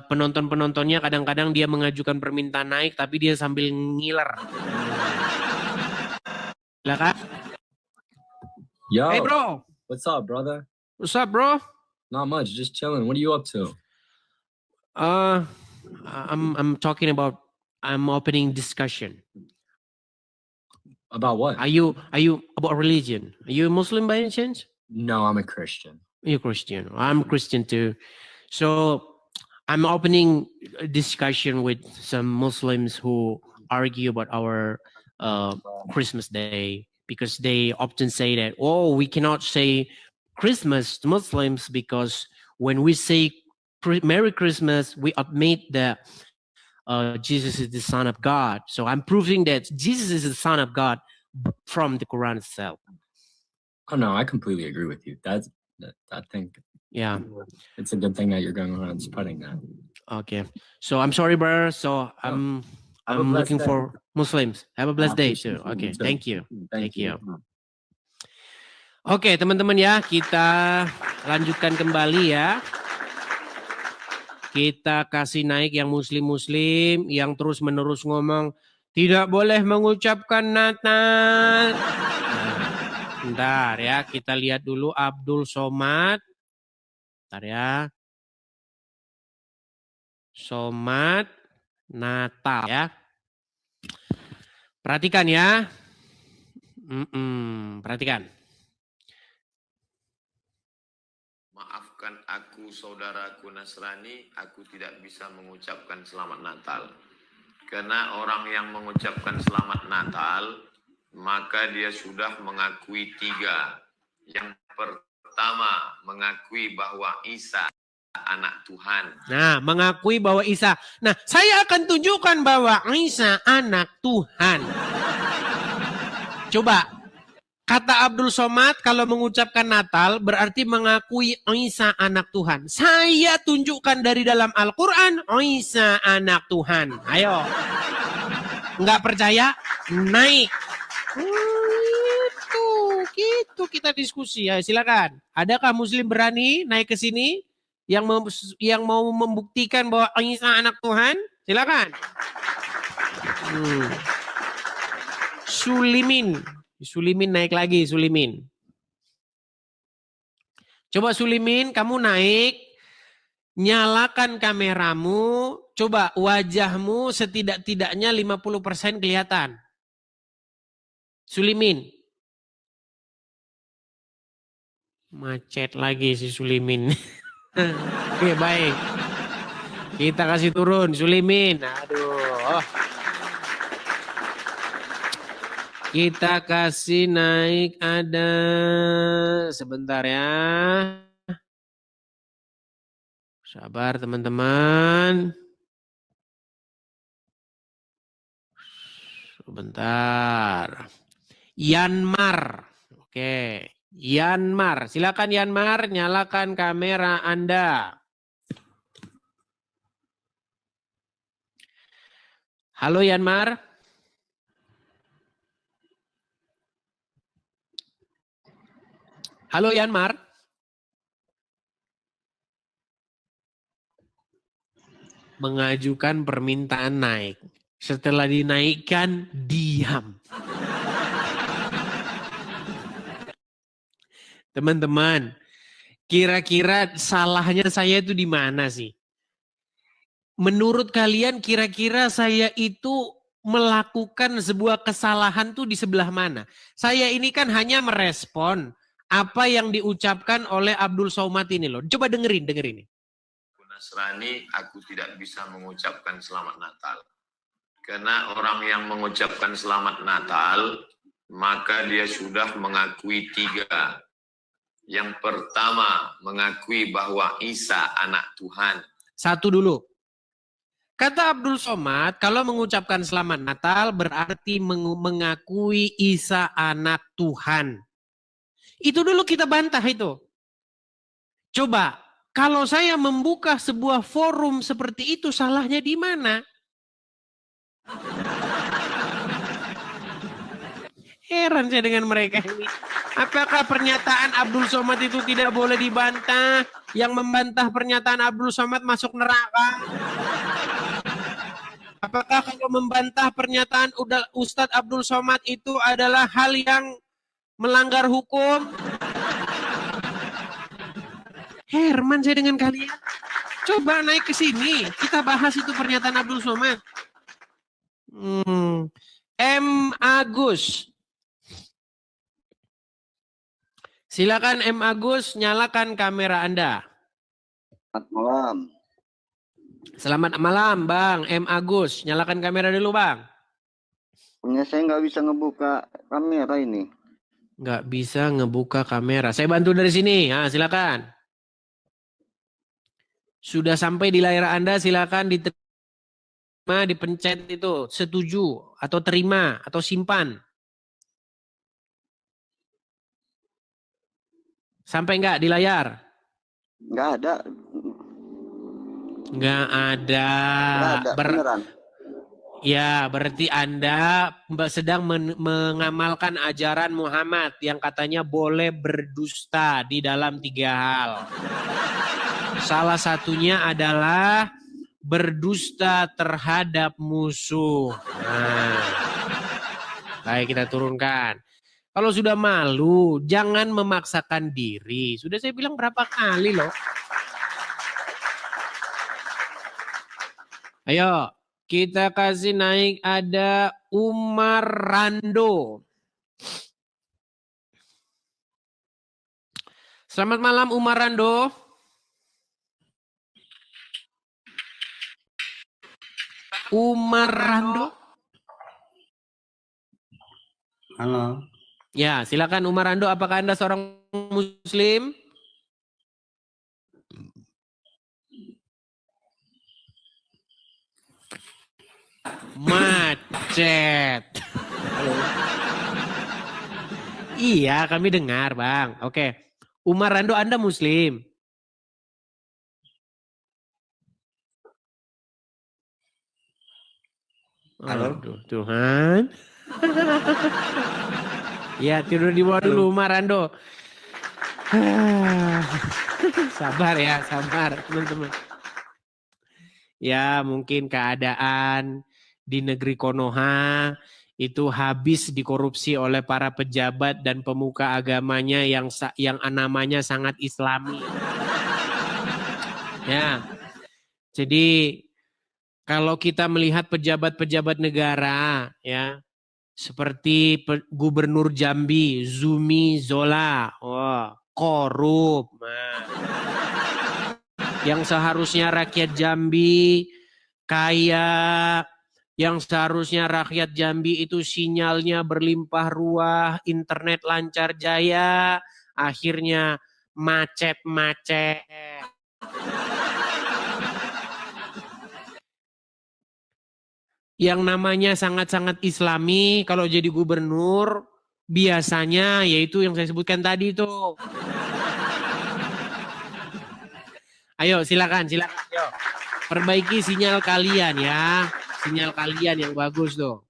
penonton-penontonnya kadang-kadang dia mengajukan permintaan naik tapi dia sambil ngiler. Silakan. Yo, Hey bro. what's up, brother? What's up bro? Not much, just chilling. What are you up to? I'm talking about, I'm opening discussion. About what? Are you about religion? Are you a Muslim by any chance? No, I'm a Christian. You're Christian. I'm Christian too. So I'm opening a discussion with some Muslims who argue about our Christmas Day because they often say that, oh, we cannot say Christmas to Muslims because when we say Merry Christmas, we admit that Jesus is the Son of God. So I'm proving that Jesus is the Son of God from the Quran itself. Oh no, I completely agree with you. I think Yeah. it's a good thing that you're going around spreading that. Okay. So I'm sorry, brother. So I'm looking for Muslims. Have a blessed day too. Okay. Thank you. Thank you. Oke, teman-teman ya, kita lanjutkan kembali ya. Kita kasih naik yang muslim-muslim yang terus-menerus ngomong tidak boleh mengucapkan Natal. Bentar ya, kita lihat dulu Abdul Somad. Bentar ya. Somad Natal ya. Perhatikan ya. Perhatikan. Maafkan aku saudaraku Nasrani, aku tidak bisa mengucapkan selamat Natal. Karena orang yang mengucapkan selamat Natal, maka dia sudah mengakui 3. Yang pertama, mengakui bahwa Isa anak Tuhan. Nah, mengakui bahwa Isa. Nah, saya akan tunjukkan bahwa Isa anak Tuhan. Coba. Kata Abdul Somad kalau mengucapkan Natal berarti mengakui Isa anak Tuhan. Saya tunjukkan dari dalam Al-Quran Isa anak Tuhan. Ayo. Nggak percaya? Naik. Gitu kita diskusi ya. Silakan. Adakah Muslim berani naik ke sini yang mau membuktikan bahwa Isa anak Tuhan? Silakan. Sulimin naik lagi, Sulimin. Coba Sulimin, kamu naik, nyalakan kameramu, coba wajahmu setidak-tidaknya 50% kelihatan. Sulimin. Macet lagi si Sulimin. Oke, baik. Kita kasih turun, Sulimin. Aduh. Kita kasih naik ada sebentar ya. Sabar teman-teman. Sebentar. Yanmar. Oke. Yanmar. Silakan Yanmar, nyalakan kamera Anda. Halo Yanmar. Halo Yanmar. Mengajukan permintaan naik. Setelah dinaikkan, diam. Teman-teman, kira-kira salahnya saya itu di mana sih? Menurut kalian kira-kira saya itu melakukan sebuah kesalahan tuh di sebelah mana? Saya ini kan hanya merespon apa yang diucapkan oleh Abdul Somad ini loh. Coba dengerin ini. Nasrani, aku tidak bisa mengucapkan selamat Natal. Karena orang yang mengucapkan selamat Natal, maka dia sudah mengakui 3. Yang pertama, mengakui bahwa Isa anak Tuhan. Satu dulu. Kata Abdul Somad, kalau mengucapkan selamat Natal berarti mengakui Isa anak Tuhan. Itu dulu kita bantah itu. Coba, kalau saya membuka sebuah forum seperti itu, salahnya di mana? Heran saya dengan mereka ini. Apakah pernyataan Abdul Somad itu tidak boleh dibantah? Yang membantah pernyataan Abdul Somad masuk neraka? Apakah kalau membantah pernyataan Ustadz Abdul Somad itu adalah hal yang melanggar hukum? Herman saya dengan kalian. Coba naik ke sini. Kita bahas itu pernyataan Abdul Somad. M. Agus. Silakan M. Agus, nyalakan kamera Anda. Selamat malam. Selamat malam Bang M. Agus. Nyalakan kamera dulu Bang. Punya saya nggak bisa ngebuka kamera ini. Nggak bisa ngebuka kamera. Saya bantu dari sini. Nah, silakan. Sudah sampai di layar Anda, silakan diterima, dipencet itu. Setuju atau terima atau simpan. Sampai nggak di layar? Nggak ada. Nggak ada. Beneran. Ya, berarti Anda sedang mengamalkan ajaran Muhammad yang katanya boleh berdusta di dalam 3 hal. Salah satunya adalah berdusta terhadap musuh. Nah, baik kita turunkan. Kalau sudah malu, jangan memaksakan diri. Sudah saya bilang berapa kali loh. Ayo, kita kasih naik ada Umar Rando. Selamat malam Umar Rando. Umar Rando. Halo. Ya, silakan Umar Rando. Apakah Anda seorang Muslim? Macet. Halo. Iya, kami dengar, Bang. Oke. Umar Rando, Anda Muslim? Halo. Aduh, Tuhan. Ya, tidur di bawah dulu Umar Rando. Sabar ya, sabar teman-teman. Ya, mungkin keadaan di negeri Konoha itu habis dikorupsi oleh para pejabat dan pemuka agamanya yang namanya sangat Islami. Ya. Jadi kalau kita melihat pejabat-pejabat negara ya, seperti Gubernur Jambi, Zumi Zola, korup. Nah. Yang seharusnya rakyat Jambi kaya, yang seharusnya rakyat Jambi itu sinyalnya berlimpah ruah, internet lancar jaya, akhirnya macet-macet. yang namanya sangat-sangat Islami kalau jadi gubernur biasanya yaitu yang saya sebutkan tadi itu. Ayo silakan. Ayo. Perbaiki sinyal kalian ya. Sinyal kalian yang bagus tuh.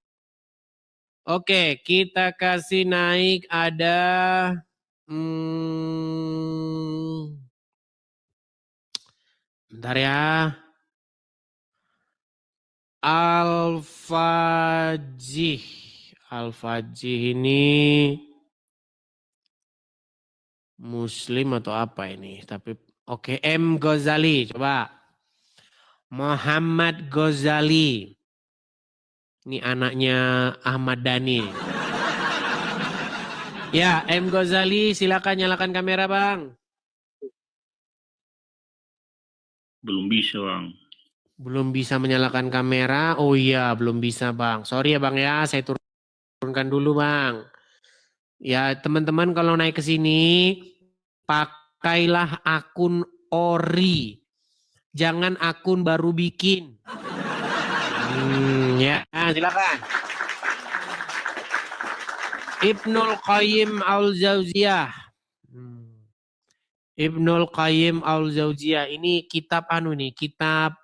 Oke, kita kasih naik ada bentar ya. Al-Fajih ini Muslim atau apa ini? Tapi oke, M. Ghazali coba. Muhammad Ghazali. Ini anaknya Ahmad Dhani. Ya, M. Ghazali silakan nyalakan kamera Bang. Belum bisa, Bang. Belum bisa menyalakan kamera. Oh iya, belum bisa Bang. Sorry ya Bang ya, saya turunkan dulu Bang. Ya, teman-teman kalau naik ke sini pakailah akun ori. Jangan akun baru bikin. Ya, silakan. Ibnul Qayyim Al-Jauziyah. Ibnul Qayyim Al-Jauziyah ini kitab kitab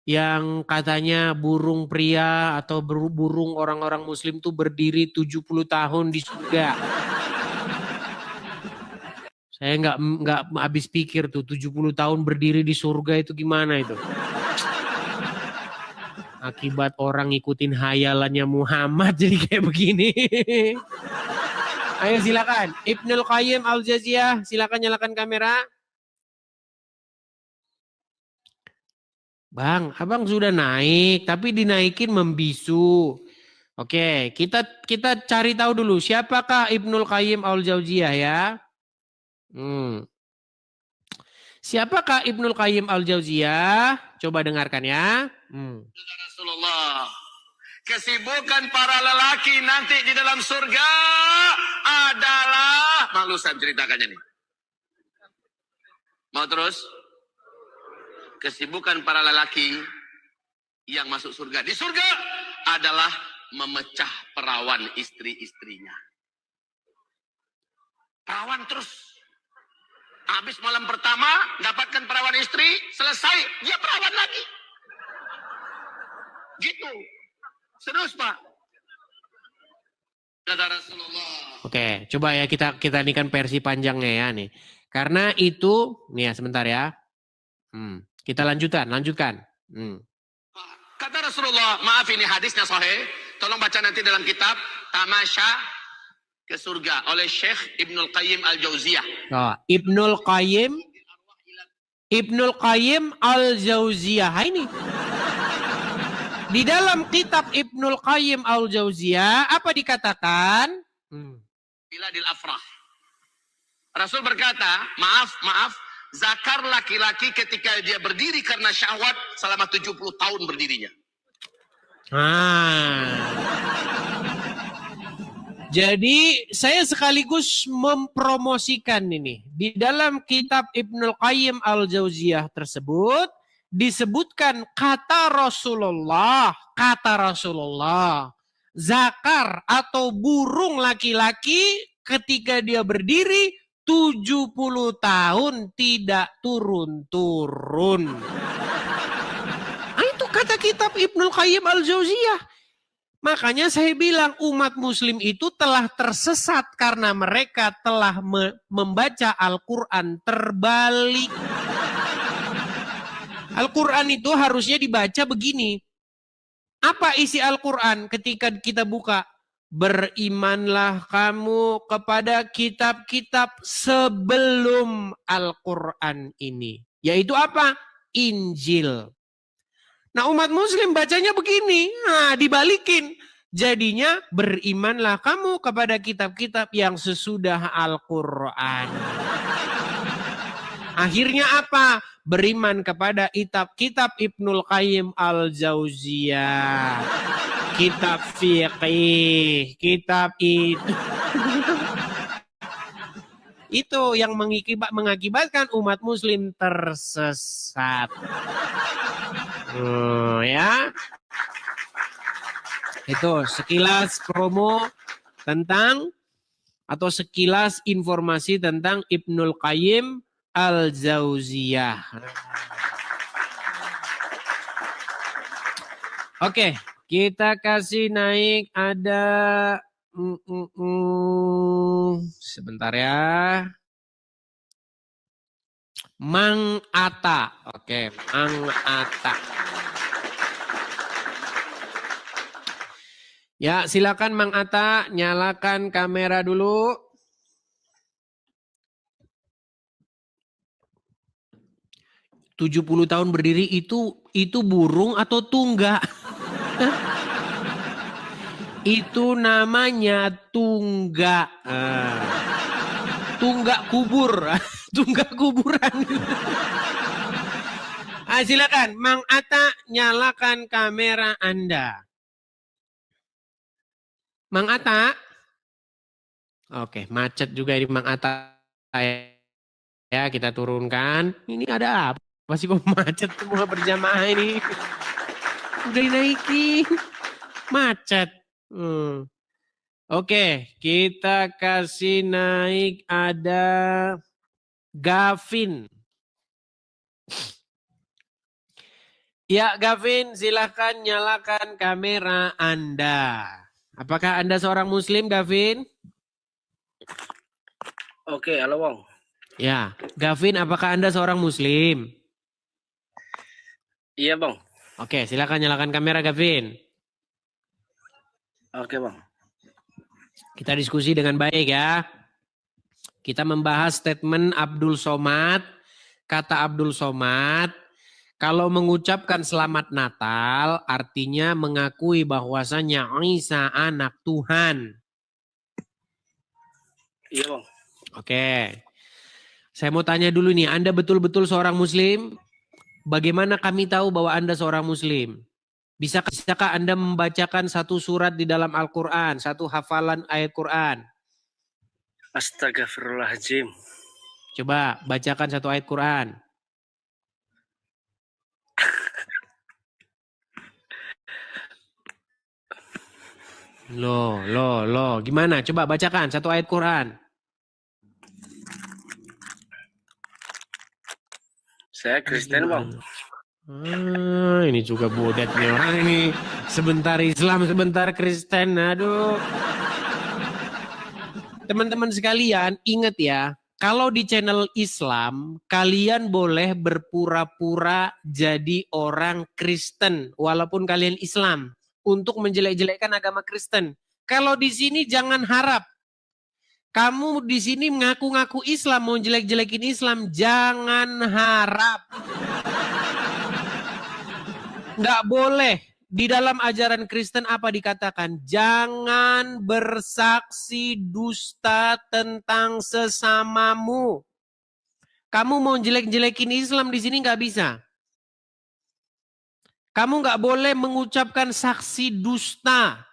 yang katanya burung pria atau burung orang-orang muslim tuh berdiri 70 tahun di surga. Saya nggak habis pikir tuh 70 tahun berdiri di surga itu gimana itu. Akibat orang ngikutin hayalannya Muhammad jadi kayak begini. Ayo silakan. Ibnul Qayyim Al-Jauziyah, silakan nyalakan kamera. Bang, abang sudah naik, tapi dinaikin membisu. Oke, kita cari tahu dulu siapakah Ibnul Qayyim Al-Jauziyah ya. Siapakah Ibnul Qayyim Al-Jauziyah? Coba dengarkan ya. Rasulullah, kesibukan para lelaki nanti di dalam surga adalah malusan ceritakannya nih. Mau terus? Kesibukan para lelaki yang masuk surga di surga adalah memecah perawan istri-istrinya. Perawan terus. Habis malam pertama, dapatkan perawan istri, selesai, dia perawan lagi. Gitu. Serius, Pak. Kata Rasulullah. Oke, coba ya kita ini kan versi panjangnya ya nih. Karena itu, nih ya sebentar ya. Kita lanjutkan. Kata Rasulullah, maaf ini hadisnya sahih. Tolong baca nanti dalam kitab Tamasya ke surga oleh Syekh Ibnul Qayyim Al-Jauziyah. Oh, Ibnul Qayyim Al-Jauziyah. Ini. Di dalam kitab Ibnul Qayyim Al-Jauziyah apa dikatakan? Biladil afrah. Rasul berkata, maaf, zakar laki-laki ketika dia berdiri karena syahwat selama 70 tahun berdirinya. Jadi saya sekaligus mempromosikan ini. Di dalam kitab Ibnul Qayyim Al-Jauziyah tersebut disebutkan kata Rasulullah, zakar atau burung laki-laki ketika dia berdiri 70 tahun tidak turun-turun. Nah, itu kata kitab Ibnul Qayyim Al-Jauziyah. Makanya saya bilang umat muslim itu telah tersesat karena mereka telah membaca Al-Quran terbalik. Al-Quran itu harusnya dibaca begini. Apa isi Al-Quran ketika kita buka? Berimanlah kamu kepada kitab-kitab sebelum Al-Quran ini. Yaitu apa? Injil. Nah umat muslim bacanya begini. Nah dibalikin. Jadinya berimanlah kamu kepada kitab-kitab yang sesudah Al-Quran. Akhirnya apa? Beriman kepada kitab Ibnul Qayyim Al-Jauziyah. Kitab fiqih. Kitab itu. Itu yang mengakibatkan umat muslim tersesat. Ya. Itu sekilas promo tentang atau sekilas informasi tentang Ibnul Qayyim Al-Jauziyah. Oke, kita kasih naik ada sebentar ya. Mang Atta. Oke, Mang Atta. Ya, silakan Mang Atta, nyalakan kamera dulu. Tujuh 70 tahun berdiri itu burung atau tunggak? Itu namanya tunggak. Tunggak kubur. Tunggak kuburan. Silakan Mang Atta, nyalakan kamera Anda. Mang Atta. Oke, macet juga ini Mang Atta. Ya, kita turunkan. Ini ada apa? Masih kok macet semua berjamaah ini. Udah dinaikin. Macet. Oke, kita kasih naik ada Gavin. Ya, Gavin, silakan nyalakan kamera Anda. Apakah Anda seorang Muslim, Gavin? Oke, halo Bang. Ya, Gavin, apakah Anda seorang Muslim? Iya Bang. Oke, silakan nyalakan kamera, Gavin. Oke Bang. Kita diskusi dengan baik ya. Kita membahas statement Abdul Somad. Kata Abdul Somad, kalau mengucapkan selamat Natal artinya mengakui bahwasanya Isa anak Tuhan. Iya Bang. Oke. Saya mau tanya dulu nih, Anda betul-betul seorang Muslim? Bagaimana kami tahu bahwa Anda seorang Muslim? Bisakah Anda membacakan satu surat di dalam Al-Quran, satu hafalan ayat Quran? Astagfirullahaladzim. Coba bacakan satu ayat Quran. Loh. Gimana? Coba bacakan satu ayat Quran. Saya Kristen Bang. Ini juga bodet nih orang ini. Sebentar Islam, sebentar Kristen. Aduh. Teman-teman sekalian, ingat ya. Kalau di channel Islam, kalian boleh berpura-pura jadi orang Kristen. Walaupun kalian Islam. Untuk menjelek-jelekkan agama Kristen. Kalau di sini jangan harap. Kamu di sini ngaku-ngaku Islam, mau jelek-jelekin Islam. Jangan harap. Nggak boleh. Di dalam ajaran Kristen apa dikatakan? Jangan bersaksi dusta tentang sesamamu. Kamu mau jelek-jelekin Islam di sini nggak bisa. Kamu nggak boleh mengucapkan saksi dusta.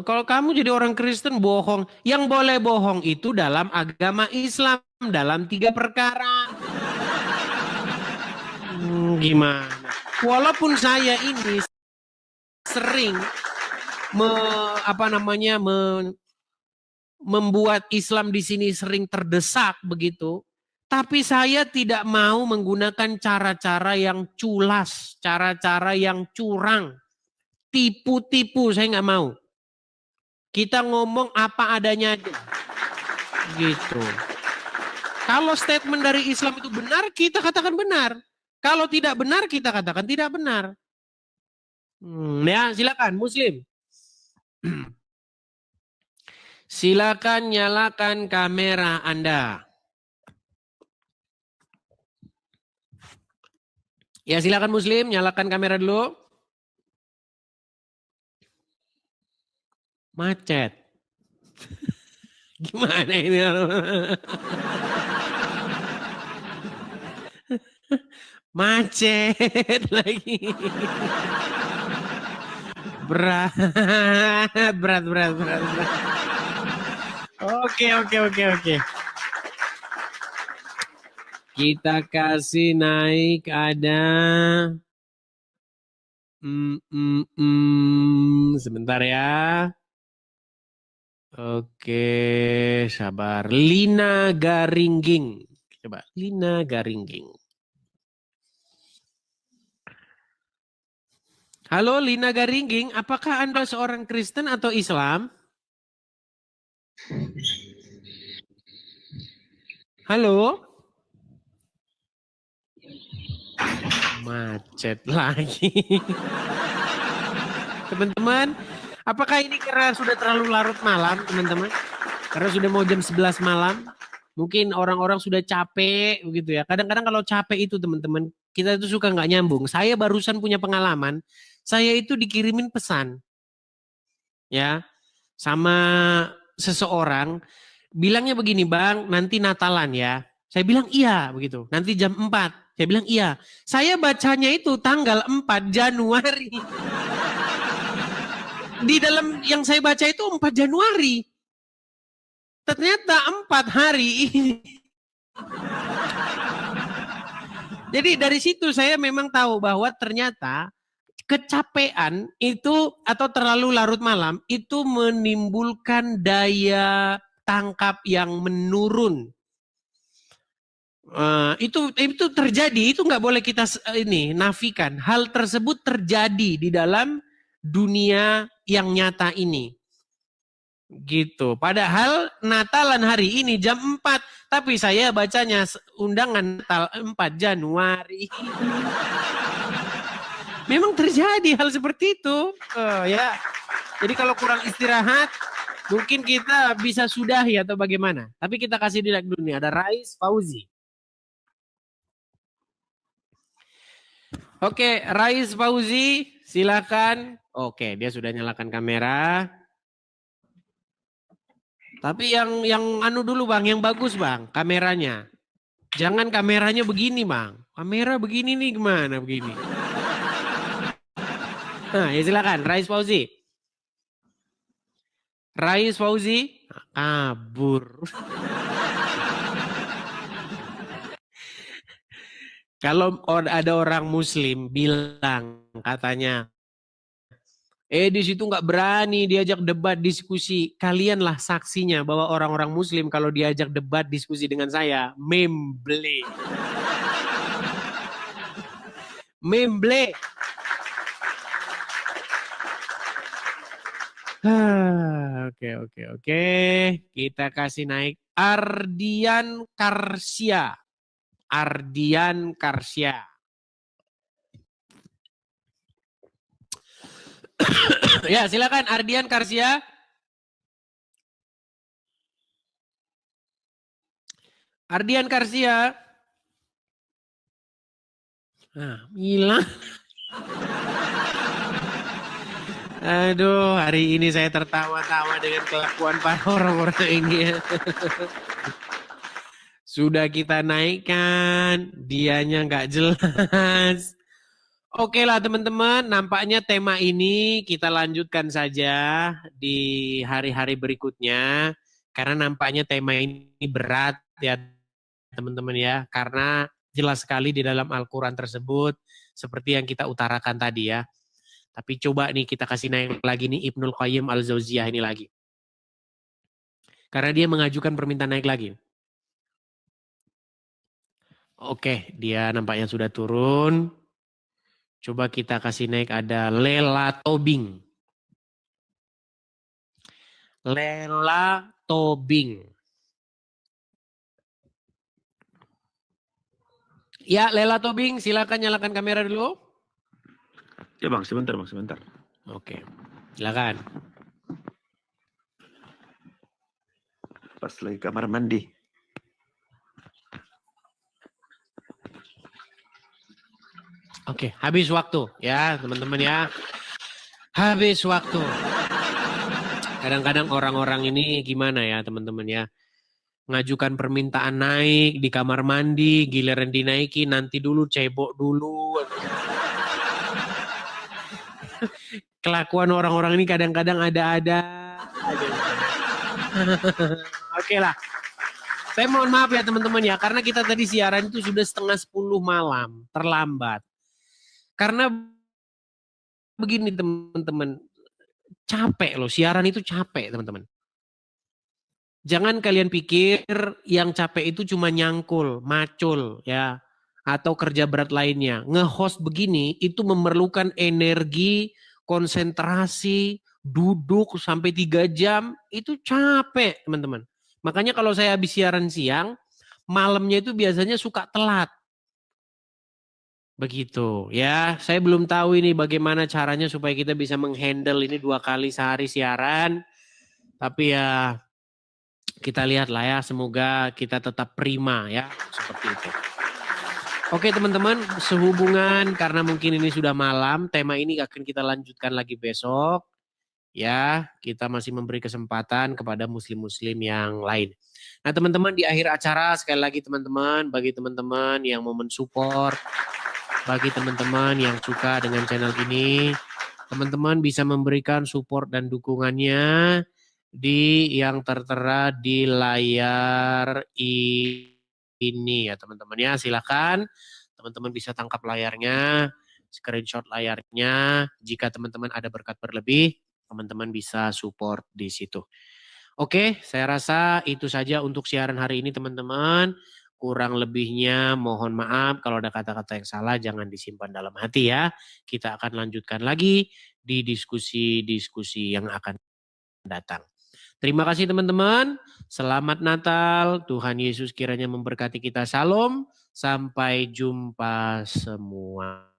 Kalau kamu jadi orang Kristen bohong. Yang boleh bohong itu dalam agama Islam. Dalam 3 perkara. Gimana? Walaupun saya ini sering membuat Islam di sini sering terdesak begitu. Tapi saya tidak mau menggunakan cara-cara yang culas, cara-cara yang curang, tipu-tipu, saya nggak mau. Kita ngomong apa adanya aja. Gitu. Kalau statement dari Islam itu benar, kita katakan benar. Kalau tidak benar, kita katakan tidak benar. Ya, silakan Muslim. Silakan nyalakan kamera Anda. Ya, silakan Muslim, nyalakan kamera dulu. Macet. Gimana ini? Macet lagi. Berat. Oke. Kita kasih naik ada Sebentar ya. Oke, sabar. Lina Garingging. Coba, Lina Garingging. Halo Lina Garingging, apakah Anda seorang Kristen atau Islam? Halo? Macet lagi. Teman-teman, apakah ini karena sudah terlalu larut malam, teman-teman? Karena sudah mau jam 11 malam. Mungkin orang-orang sudah capek begitu ya. Kadang-kadang kalau capek itu teman-teman, kita itu suka nggak nyambung. Saya barusan punya pengalaman, saya itu dikirimin pesan. Ya, sama seseorang. Bilangnya begini, Bang, nanti Natalan ya. Saya bilang iya begitu. Nanti jam 4. Saya bilang iya. Saya bacanya itu tanggal 4 Januari. Di dalam yang saya baca itu 4 Januari. Ternyata 4 hari ini. Jadi dari situ saya memang tahu bahwa ternyata kecapean itu atau terlalu larut malam itu menimbulkan daya tangkap yang menurun. Itu terjadi, itu nggak boleh kita nafikan. Hal tersebut terjadi di dalam dunia yang nyata ini. Gitu. Padahal Natalan hari ini jam 4, tapi saya bacanya undangan Natal 4 Januari. Memang terjadi hal seperti itu. Ya. Jadi kalau kurang istirahat, mungkin kita bisa sudahi atau bagaimana. Tapi kita kasih dilek dulu nih. Ada Rais Fauzi. Oke, Rais Fauzi, silakan. Oke, dia sudah nyalakan kamera. Tapi yang anu dulu Bang, yang bagus Bang, kameranya. Jangan kameranya begini Bang. Kamera begini nih gimana begini. Nah, ya silakan, Rais Fauzi. Rais Fauzi kabur. Kalau ada orang Muslim bilang katanya, di situ nggak berani diajak debat diskusi. Kalianlah saksinya bahwa orang-orang Muslim kalau diajak debat diskusi dengan saya, memble. Memble. Oke. Kita kasih naik Ardian Karsia. Ardian Karsia. Ya, silakan Ardian Karsia. Ardian Karsia. Nah, hilang. Aduh, hari ini saya tertawa-tawa dengan kelakuan para orang-orang ini. Sudah kita naikkan, dianya nggak jelas. Oke lah teman-teman, nampaknya tema ini kita lanjutkan saja di hari-hari berikutnya. Karena nampaknya tema ini berat ya teman-teman ya. Karena jelas sekali di dalam Al-Quran tersebut, seperti yang kita utarakan tadi ya. Tapi coba nih kita kasih naik lagi nih Ibnul Qayyim Al-Jauziyah ini lagi. Karena dia mengajukan permintaan naik lagi. Oke, dia nampaknya sudah turun. Coba kita kasih naik ada Lela Tobing. Lela Tobing. Ya, Lela Tobing, silakan nyalakan kamera dulu. Ya Bang, sebentar Bang, sebentar. Oke, silakan. Pas lagi kamar mandi. Oke, habis waktu ya teman-teman ya. Habis waktu. Kadang-kadang orang-orang ini gimana ya teman-teman ya. Ngajukan permintaan naik di kamar mandi, giliran dinaiki nanti dulu cebok dulu. Kelakuan orang-orang ini kadang-kadang ada-ada. Oke lah. Saya mohon maaf ya teman-teman ya. Karena kita tadi siaran itu sudah 9:30 malam. Terlambat. Karena begini teman-teman, capek loh, siaran itu capek teman-teman. Jangan kalian pikir yang capek itu cuma nyangkul, macul ya, atau kerja berat lainnya. Nge-host begini itu memerlukan energi, konsentrasi, duduk sampai 3 jam, itu capek teman-teman. Makanya kalau saya habis siaran siang, malamnya itu biasanya suka telat. Begitu ya, saya belum tahu ini bagaimana caranya supaya kita bisa menghandle ini 2 kali sehari siaran. Tapi ya kita lihat lah ya, semoga kita tetap prima ya, seperti itu. Oke teman-teman, sehubungan karena mungkin ini sudah malam, tema ini akan kita lanjutkan lagi besok. Ya, kita masih memberi kesempatan kepada muslim-muslim yang lain. Nah teman-teman, di akhir acara sekali lagi teman-teman, bagi teman-teman yang mau mensupport, bagi teman-teman yang suka dengan channel ini, teman-teman bisa memberikan support dan dukungannya di yang tertera di layar ini ya teman-teman ya. Silakan teman-teman bisa tangkap layarnya, screenshot layarnya. Jika teman-teman ada berkat berlebih, teman-teman bisa support di situ. Oke, saya rasa itu saja untuk siaran hari ini teman-teman. Kurang lebihnya mohon maaf, kalau ada kata-kata yang salah jangan disimpan dalam hati ya. Kita akan lanjutkan lagi di diskusi-diskusi yang akan datang. Terima kasih teman-teman. Selamat Natal. Tuhan Yesus kiranya memberkati kita. Salam. Sampai jumpa semuanya.